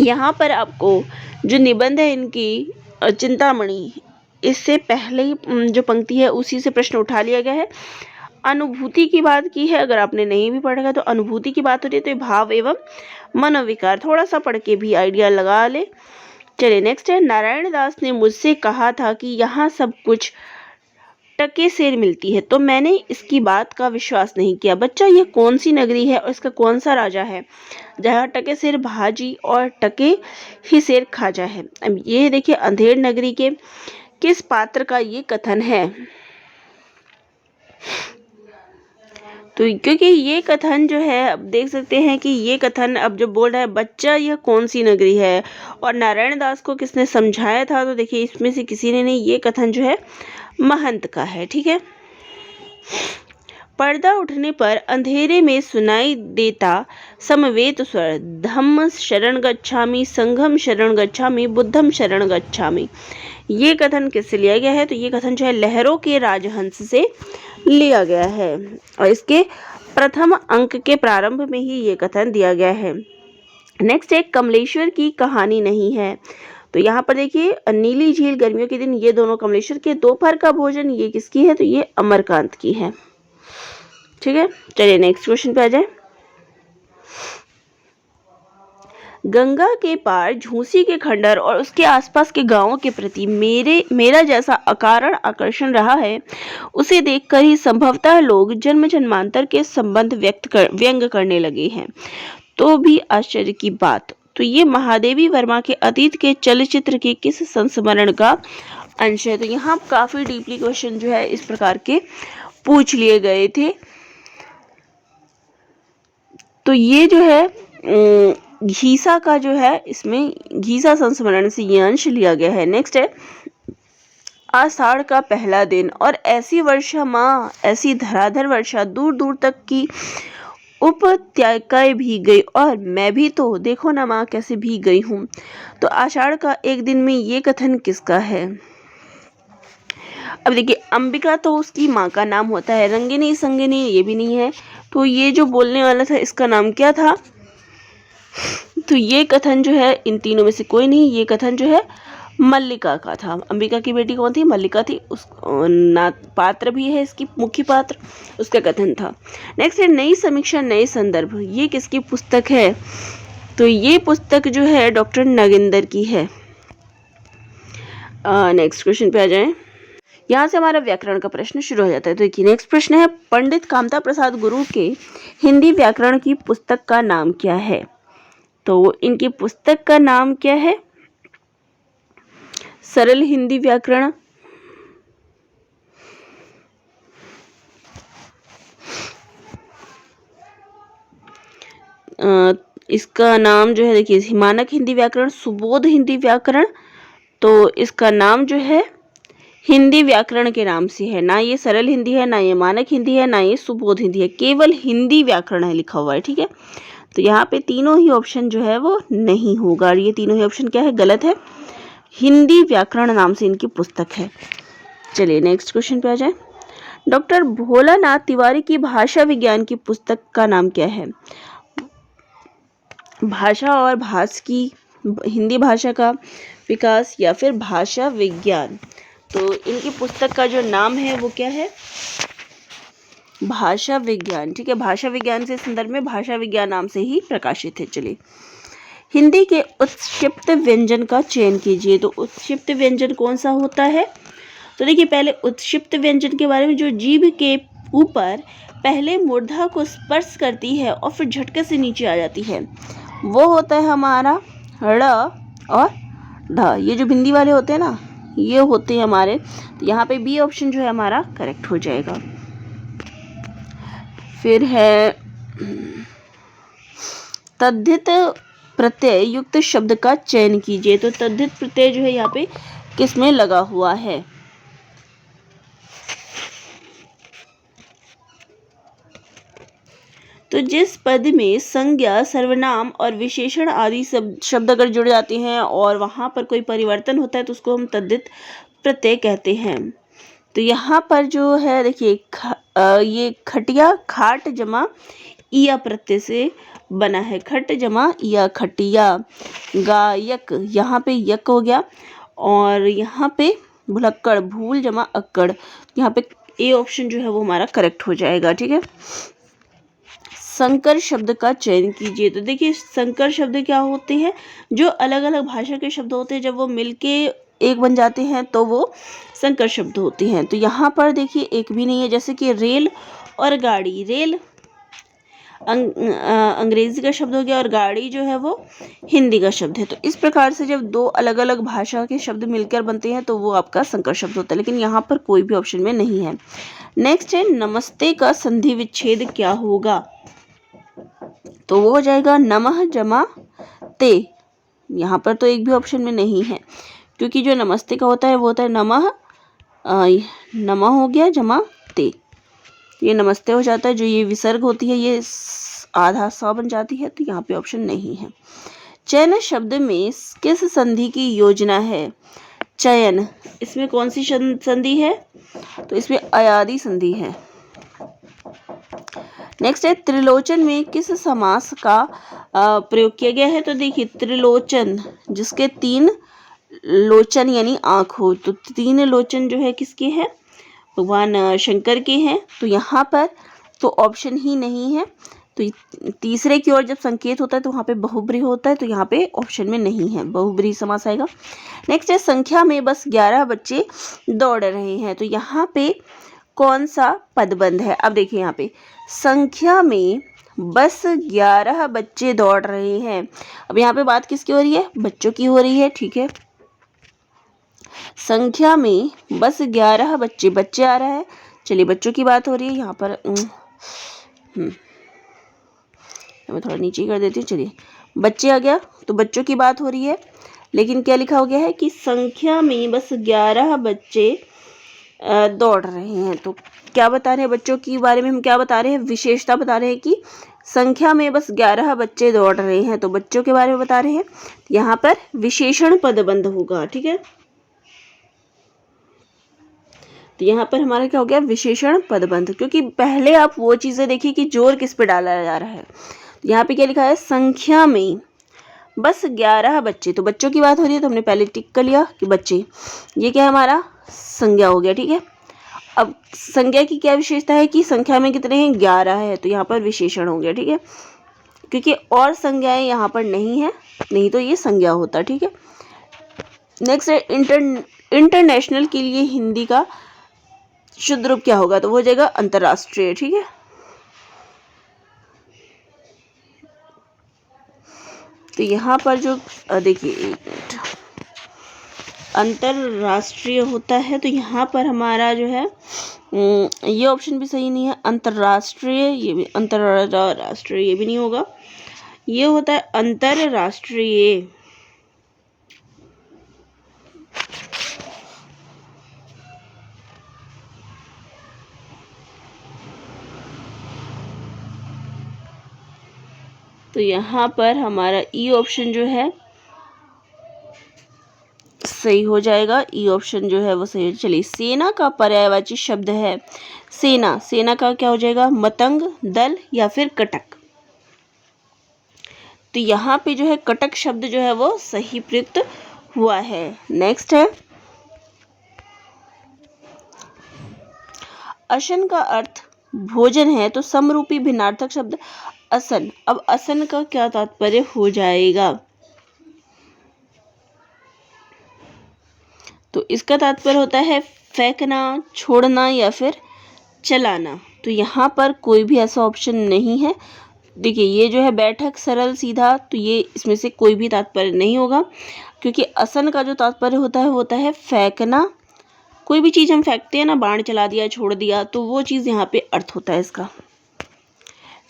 S1: यहाँ पर आपको जो निबंध है इनकी चिंतामणि, इससे पहले जो पंक्ति है उसी से प्रश्न उठा लिया गया है। अनुभूति की बात की है, अगर आपने नहीं भी पढ़ा तो अनुभूति की बात हो रही है, तो भाव एवं मनोविकार थोड़ा सा पढ़ के भी आइडिया लगा ले। चलिए नेक्स्ट है, नारायण दास ने मुझसे कहा था कि यहाँ सब कुछ टके से मिलती है, तो मैंने इसकी बात का विश्वास नहीं किया। बच्चा, ये कौन सी नगरी है और इसका कौन सा राजा है जहाँ टके सेर भाजी और टके ही सेर खाजा है? अब ये देखिए अंधेर नगरी के किस पात्र का ये कथन है? तो क्योंकि ये कथन जो है, अब देख सकते हैं कि ये कथन अब जो बोल रहा है बच्चा यह कौन सी नगरी है और नारायण दास को किसने समझाया था, तो देखिए इसमें से किसी ने नहीं, ये कथन जो है महंत का है। ठीक है, पर्दा उठने पर अंधेरे में सुनाई देता समवेत स्वर, धम्म शरण गच्छामि, संघम शरण गच्छामि, बुद्धम शरण गच्छामि। ये कथन किससे लिया गया है? तो ये कथन जो है लहरों के राजहंस से लिया गया है और इसके प्रथम अंक के प्रारंभ में ही ये कथन दिया गया है। नेक्स्ट है, कमलेश्वर की कहानी नहीं है। तो यहाँ पर देखिए नीली झील, गर्मियों के दिन, ये दोनों कमलेश्वर के, दोपहर का भोजन, ये किसकी है? तो ये अमरकांत की है। ठीक है, चलिए नेक्स्ट क्वेश्चन पे आ जाए। गंगा के पार झूसी के खंडर और उसके आसपास के गांवों के प्रति मेरा जैसा अकारण आकर्षण रहा है, उसे देखकर ही संभवतः लोग जन्म जन्मांतर के संबंध व्यंग करने लगे हैं। तो भी आश्चर्य की बात, तो ये महादेवी वर्मा के अतीत के चलचित्र के किस संस्मरण का अंश है? तो यहाँ काफी डीपली क्वेश्चन जो है इस प्रकार के पूछ लिए गए थे। तो ये जो है घीसा का जो है, इसमें घीसा संस्मरण से ये अंश लिया गया है। नेक्स्ट है, आषाढ़ का पहला दिन और ऐसी वर्षा माँ, ऐसी धराधर वर्षा, दूर दूर तक की उपत्यकाएं भीग गई और मैं भी तो देखो ना माँ कैसे भीग गई हूँ। तो आषाढ़ का एक दिन में ये कथन किसका है? अब देखिए अंबिका तो उसकी माँ का नाम होता है, रंगिनी संगिनी ये भी नहीं है, तो ये जो बोलने वाला था इसका नाम क्या था? तो ये कथन जो है इन तीनों में से कोई नहीं, ये कथन जो है मल्लिका का था। अंबिका की बेटी कौन थी? मल्लिका थी। उस पात्र भी है इसकी, मुख्य पात्र, उसका कथन था। नेक्स्ट है, नई समीक्षा नए संदर्भ, ये किसकी पुस्तक है? तो ये पुस्तक जो है डॉक्टर नागेंद्र की है। नेक्स्ट क्वेश्चन पे आ जाएं। यहाँ से हमारा व्याकरण का प्रश्न शुरू हो जाता है। तो देखिए नेक्स्ट प्रश्न है, पंडित कामता प्रसाद गुरु के हिंदी व्याकरण की पुस्तक का नाम क्या है? तो इनकी पुस्तक का नाम क्या है? सरल हिंदी व्याकरण, इसका नाम जो है देखिए मानक हिंदी व्याकरण, सुबोध हिंदी व्याकरण। तो इसका नाम जो है हिंदी व्याकरण के नाम से है, ना ये सरल हिंदी है, ना ये मानक हिंदी है, ना ये सुबोध हिंदी है, केवल हिंदी व्याकरण है लिखा हुआ है। ठीक है, तो यहाँ पे तीनों ही ऑप्शन जो है वो नहीं होगा और ये तीनों ही ऑप्शन क्या है? गलत है। हिंदी व्याकरण नाम से इनकी पुस्तक है। चलिए नेक्स्ट क्वेश्चन पे आ जाए। डॉक्टर भोलानाथ तिवारी की भाषा विज्ञान की पुस्तक का नाम क्या है? भाषा और भाष की, हिंदी भाषा का विकास या फिर भाषा विज्ञान। तो इनकी पुस्तक का जो नाम है वो क्या है? भाषा विज्ञान। ठीक है, भाषा विज्ञान से संदर्भ में भाषा विज्ञान नाम से ही प्रकाशित है। चलिए, हिंदी के उत्क्षिप्त व्यंजन का चयन कीजिए। तो उत्क्षिप्त व्यंजन कौन सा होता है? तो देखिए पहले उत्क्षिप्त व्यंजन के बारे में, जो जीभ के ऊपर पहले मूर्धा को स्पर्श करती है और फिर झटके से नीचे आ जाती है, वो होता है हमारा ड़ और ढ। ये जो बिंदी वाले होते हैं ना, ये होते हैं हमारे, तो यहाँ पे बी ऑप्शन जो है हमारा करेक्ट हो जाएगा। फिर है तद्धित प्रत्यय युक्त शब्द का चयन कीजिए। तो तद्धित प्रत्यय जो है यहाँ पे किसमें लगा हुआ है? तो जिस पद में संज्ञा, सर्वनाम और विशेषण आदि शब्द अगर जुड़ जाते हैं और वहाँ पर कोई परिवर्तन होता है तो उसको हम तद्धित प्रत्यय कहते हैं। तो यहाँ पर जो है देखिए ये खटिया खाट जमा इया प्रत्यय से बना है, खट जमा इया खटिया। गायक, यहाँ पे यक हो गया और यहाँ पे भुलक्कड़ भूल जमा अक्कड़, यहाँ पे ए ऑप्शन जो है वो हमारा करेक्ट हो जाएगा। ठीक है, संकर शब्द का चयन कीजिए। तो देखिए संकर शब्द क्या होते हैं, जो अलग अलग भाषा के शब्द होते हैं जब वो मिलके एक बन जाते हैं तो वो संकर शब्द होते हैं। तो यहाँ पर देखिए एक भी नहीं है, जैसे कि रेल और गाड़ी। रेल अंग्रेजी का शब्द हो गया और गाड़ी जो है वो हिंदी का शब्द है। तो इस प्रकार से जब दो अलग अलग भाषा के शब्द मिलकर बनते हैं तो वो आपका संकर शब्द होता है, लेकिन यहाँ पर कोई भी ऑप्शन में नहीं है। नेक्स्ट है नमस्ते का संधि विच्छेद क्या होगा, तो वो हो जाएगा नमः जमा ते। यहाँ पर तो एक भी ऑप्शन में नहीं है, क्योंकि जो नमस्ते का होता है वो होता है नमः, नमः हो गया जमा ते, ये नमस्ते हो जाता है। जो ये विसर्ग होती है ये आधा सा बन जाती है, तो यहाँ पे ऑप्शन नहीं है। चयन शब्द में किस संधि की योजना है, चयन इसमें कौन सी संधि है, तो इसमें अयादि संधि है। नेक्स्ट है त्रिलोचन में किस समास का प्रयोग किया गया है, तो देखिए त्रिलोचन जिसके 3 लोचन यानी आँख हो, तो 3 लोचन जो है किसके हैं, भगवान शंकर के हैं। तो यहाँ पर तो ऑप्शन ही नहीं है। तो तीसरे की ओर जब संकेत होता है तो वहाँ पे बहुब्रीहि होता है, तो यहाँ पे ऑप्शन में नहीं है, बहुब्रीहि समास आएगा। नेक्स्ट है संख्या में बस 11 बच्चे दौड़ रहे हैं, तो यहाँ पे कौन सा पदबंध है। अब देखिए यहाँ पे संख्या में बस 11 बच्चे दौड़ रहे हैं। अब यहाँ पे बात किसकी हो रही है, बच्चों की हो रही है। ठीक है, संख्या में बस 11 बच्चे आ रहा है, चलिए बच्चों की बात हो रही है यहाँ पर। मैं थोड़ा नीचे कर देती हूँ, चलिए बच्चे आ गया, तो बच्चों की बात हो रही है, लेकिन क्या लिखा हो गया है कि संख्या में बस 11 बच्चे दौड़ रहे हैं। तो क्या बता रहे हैं बच्चों के बारे में, हम क्या बता रहे हैं, विशेषता बता रहे हैं कि संख्या में बस 11 बच्चे दौड़ रहे हैं, तो बच्चों के बारे में बता रहे हैं। यहाँ पर विशेषण पदबंध होगा। ठीक है, तो यहाँ पर हमारा क्या हो गया, विशेषण पदबंध, क्योंकि पहले आप वो चीज़ें देखिए कि जोर किस पे डाला जा रहा है। यहाँ पे क्या लिखा है, संख्या में बस 11 बच्चे, तो बच्चों की बात हो रही है, तो हमने पहले टिक कर लिया कि बच्चे, ये क्या है हमारा संज्ञा हो गया। ठीक है, अब संज्ञा की क्या विशेषता है कि संख्या में कितने हैं, 11 है, तो यहाँ पर विशेषण हो गया। ठीक है, क्योंकि और संज्ञाएं यहाँ पर नहीं है, नहीं तो ये संज्ञा होता। ठीक है, नेक्स्ट है इंटरनेशनल के लिए हिंदी का शुद्ध रूप क्या होगा, तो वो हो जाएगा अंतर्राष्ट्रीय। ठीक है, तो यहाँ पर जो देखिए एक मिनट, अंतर्राष्ट्रीय होता है, तो यहाँ पर हमारा जो है ये ऑप्शन भी सही नहीं है, अंतर्राष्ट्रीय, ये भी अंतर्राष्ट्रीय, ये भी नहीं होगा, ये होता है अंतर्राष्ट्रीय। तो यहाँ पर हमारा ई ऑप्शन जो है सही हो जाएगा, ई ऑप्शन जो है वो सही हो। चलिए सेना का पर्यायवाची शब्द है, सेना, सेना का क्या हो जाएगा, मतंग, दल या फिर कटक। तो यहाँ पे जो है कटक शब्द जो है वो सही प्रयुक्त हुआ है। नेक्स्ट है अशन का अर्थ भोजन है, तो समरूपी भिन्नार्थक शब्द असन। अब असन का क्या तात्पर्य हो जाएगा, तो इसका तात्पर्य होता है फेंकना, छोड़ना या फिर चलाना। तो यहाँ पर कोई भी ऐसा ऑप्शन नहीं है। देखिए ये जो है बैठक, सरल, सीधा, तो ये इसमें से कोई भी तात्पर्य नहीं होगा, क्योंकि असन का जो तात्पर्य होता है वो होता है फेंकना। कोई भी चीज़ हम फेंकते हैं ना, बाण चला दिया, छोड़ दिया, तो वो चीज़ यहाँ पे अर्थ होता है इसका।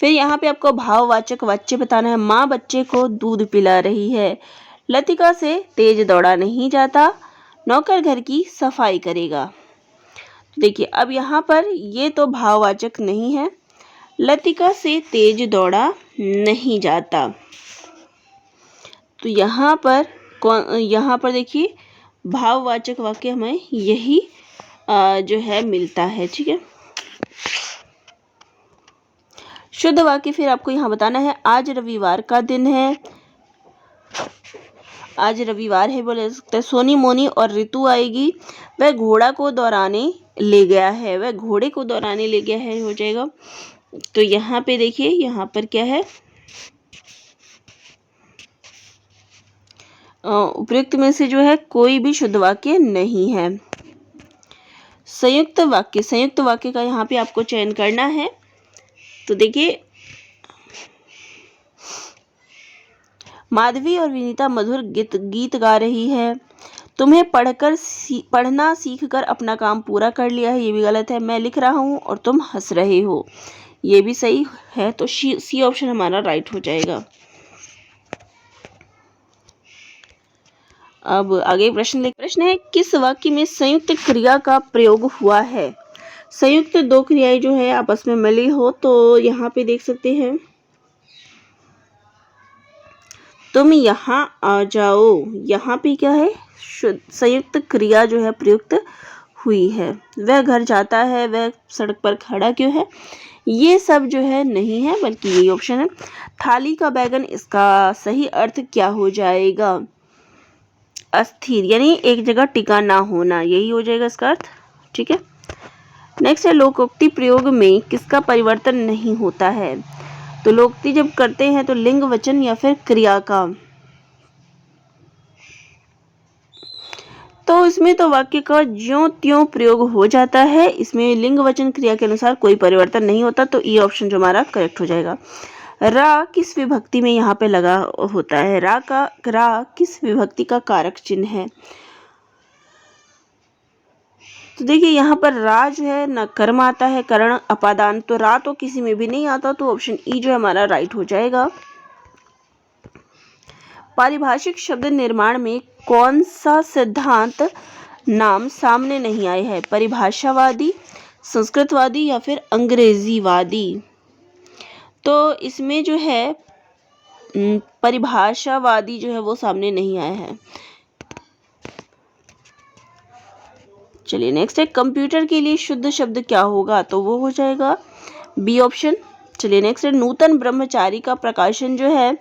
S1: फिर यहाँ पे आपको भाववाचक वाच्य बताना है। माँ बच्चे को दूध पिला रही है, लतिका से तेज दौड़ा नहीं जाता, नौकर घर की सफाई करेगा। देखिए अब यहाँ पर ये तो भाववाचक नहीं है, लतिका से तेज दौड़ा नहीं जाता। तो यहाँ पर देखिए भाववाचक वाक्य हमें यही जो है मिलता है। ठीक है, शुद्ध वाक्य फिर आपको यहाँ बताना है। आज रविवार का दिन है, आज रविवार है बोले सकते हैं। सोनी मोनी और ऋतु आएगी, वह घोड़ा को दौड़ाने ले गया है, वह घोड़े को दौड़ाने ले गया है हो जाएगा। तो यहाँ पे देखिए, यहाँ पर क्या है, उपयुक्त में से जो है कोई भी शुद्ध वाक्य नहीं है। संयुक्त वाक्य का यहाँ पे आपको चयन करना है। तो देखिए, माधवी और विनीता मधुर गीत गा रही है। तुम्हें पढ़ना सीखकर अपना काम पूरा कर लिया है, ये भी गलत है। मैं लिख रहा हूँ और तुम हंस रहे हो, ये भी सही है। तो सी ऑप्शन हमारा राइट हो जाएगा। अब आगे प्रश्न है, किस वाक्य में संयुक्त क्रिया का प्रयोग हुआ है? संयुक्त दो क्रियाएं जो है आपस में मिली हो, तो यहाँ पे देख सकते हैं, तुम यहाँ आ जाओ। यहाँ पे क्या है, संयुक्त क्रिया जो है प्रयुक्त हुई है। वह घर जाता है, वह सड़क पर खड़ा क्यों है, ये सब जो है नहीं है, बल्कि यही ऑप्शन है। थाली का बैगन, इसका सही अर्थ क्या हो जाएगा? अस्थिर, यानी एक जगह टिका ना होना, यही हो जाएगा इसका अर्थ। ठीक है, नेक्स्ट है, लोकोक्ति प्रयोग में किसका परिवर्तन नहीं होता है? तो लोकोक्ति जब करते हैं तो लिंग, वचन या फिर क्रिया का। तो इसमें तो वाक्य का ज्यों त्यों प्रयोग हो जाता है, इसमें लिंग, वचन, क्रिया के अनुसार कोई परिवर्तन नहीं होता। तो ये ऑप्शन जो हमारा करेक्ट हो जाएगा। रा किस विभक्ति में यहाँ पे लगा होता है? रा किस विभक्ति का कारक चिन्ह है? तो देखिए, यहाँ पर रा जो है न कर्म आता है, करण, अपादान, तो रा तो किसी में भी नहीं आता। तो ऑप्शन ई जो है हमारा राइट हो जाएगा। पारिभाषिक शब्द निर्माण में कौन सा सिद्धांत नाम सामने नहीं आए हैं? परिभाषावादी, संस्कृतवादी या फिर अंग्रेजीवादी? तो इसमें जो है परिभाषावादी जो है वो सामने नहीं आया है। चलिए नेक्स्ट है, कंप्यूटर के लिए शुद्ध शब्द क्या होगा? तो वो हो जाएगा बी ऑप्शन। चलिए नेक्स्ट है, नूतन ब्रह्मचारी का प्रकाशन जो है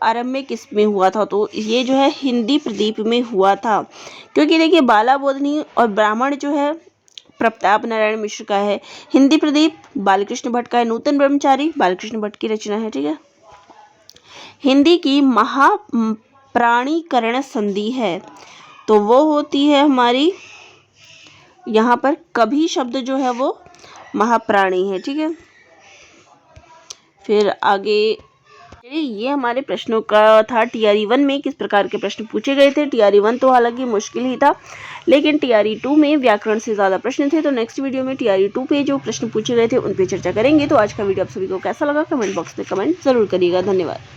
S1: आरंभ में किस में हुआ था? तो ये जो है हिंदी प्रदीप में हुआ था, क्योंकि देखिए बाला बोधनी और ब्राह्मण जो है प्रताप नारायण मिश्र का है, हिंदी प्रदीप बालकृष्ण भट्ट का है, नूतन ब्रह्मचारी बालकृष्ण भट्ट की रचना है। ठीक है, हिंदी की महाप्राणीकरण संधि है, तो वो होती है हमारी, यहाँ पर कभी शब्द जो है वो महाप्राणी है। ठीक है, फिर आगे ये हमारे प्रश्नों का था। टीआरई 1 में किस प्रकार के प्रश्न पूछे गए थे? टीआरई 1 तो हालांकि मुश्किल ही था, लेकिन टीआरई 2 में व्याकरण से ज़्यादा प्रश्न थे। तो नेक्स्ट वीडियो में टीआरई 2 पे जो प्रश्न पूछे गए थे उन पे चर्चा करेंगे। तो आज का वीडियो आप सभी को कैसा लगा, कमेंट बॉक्स में कमेंट जरूर करिएगा। धन्यवाद।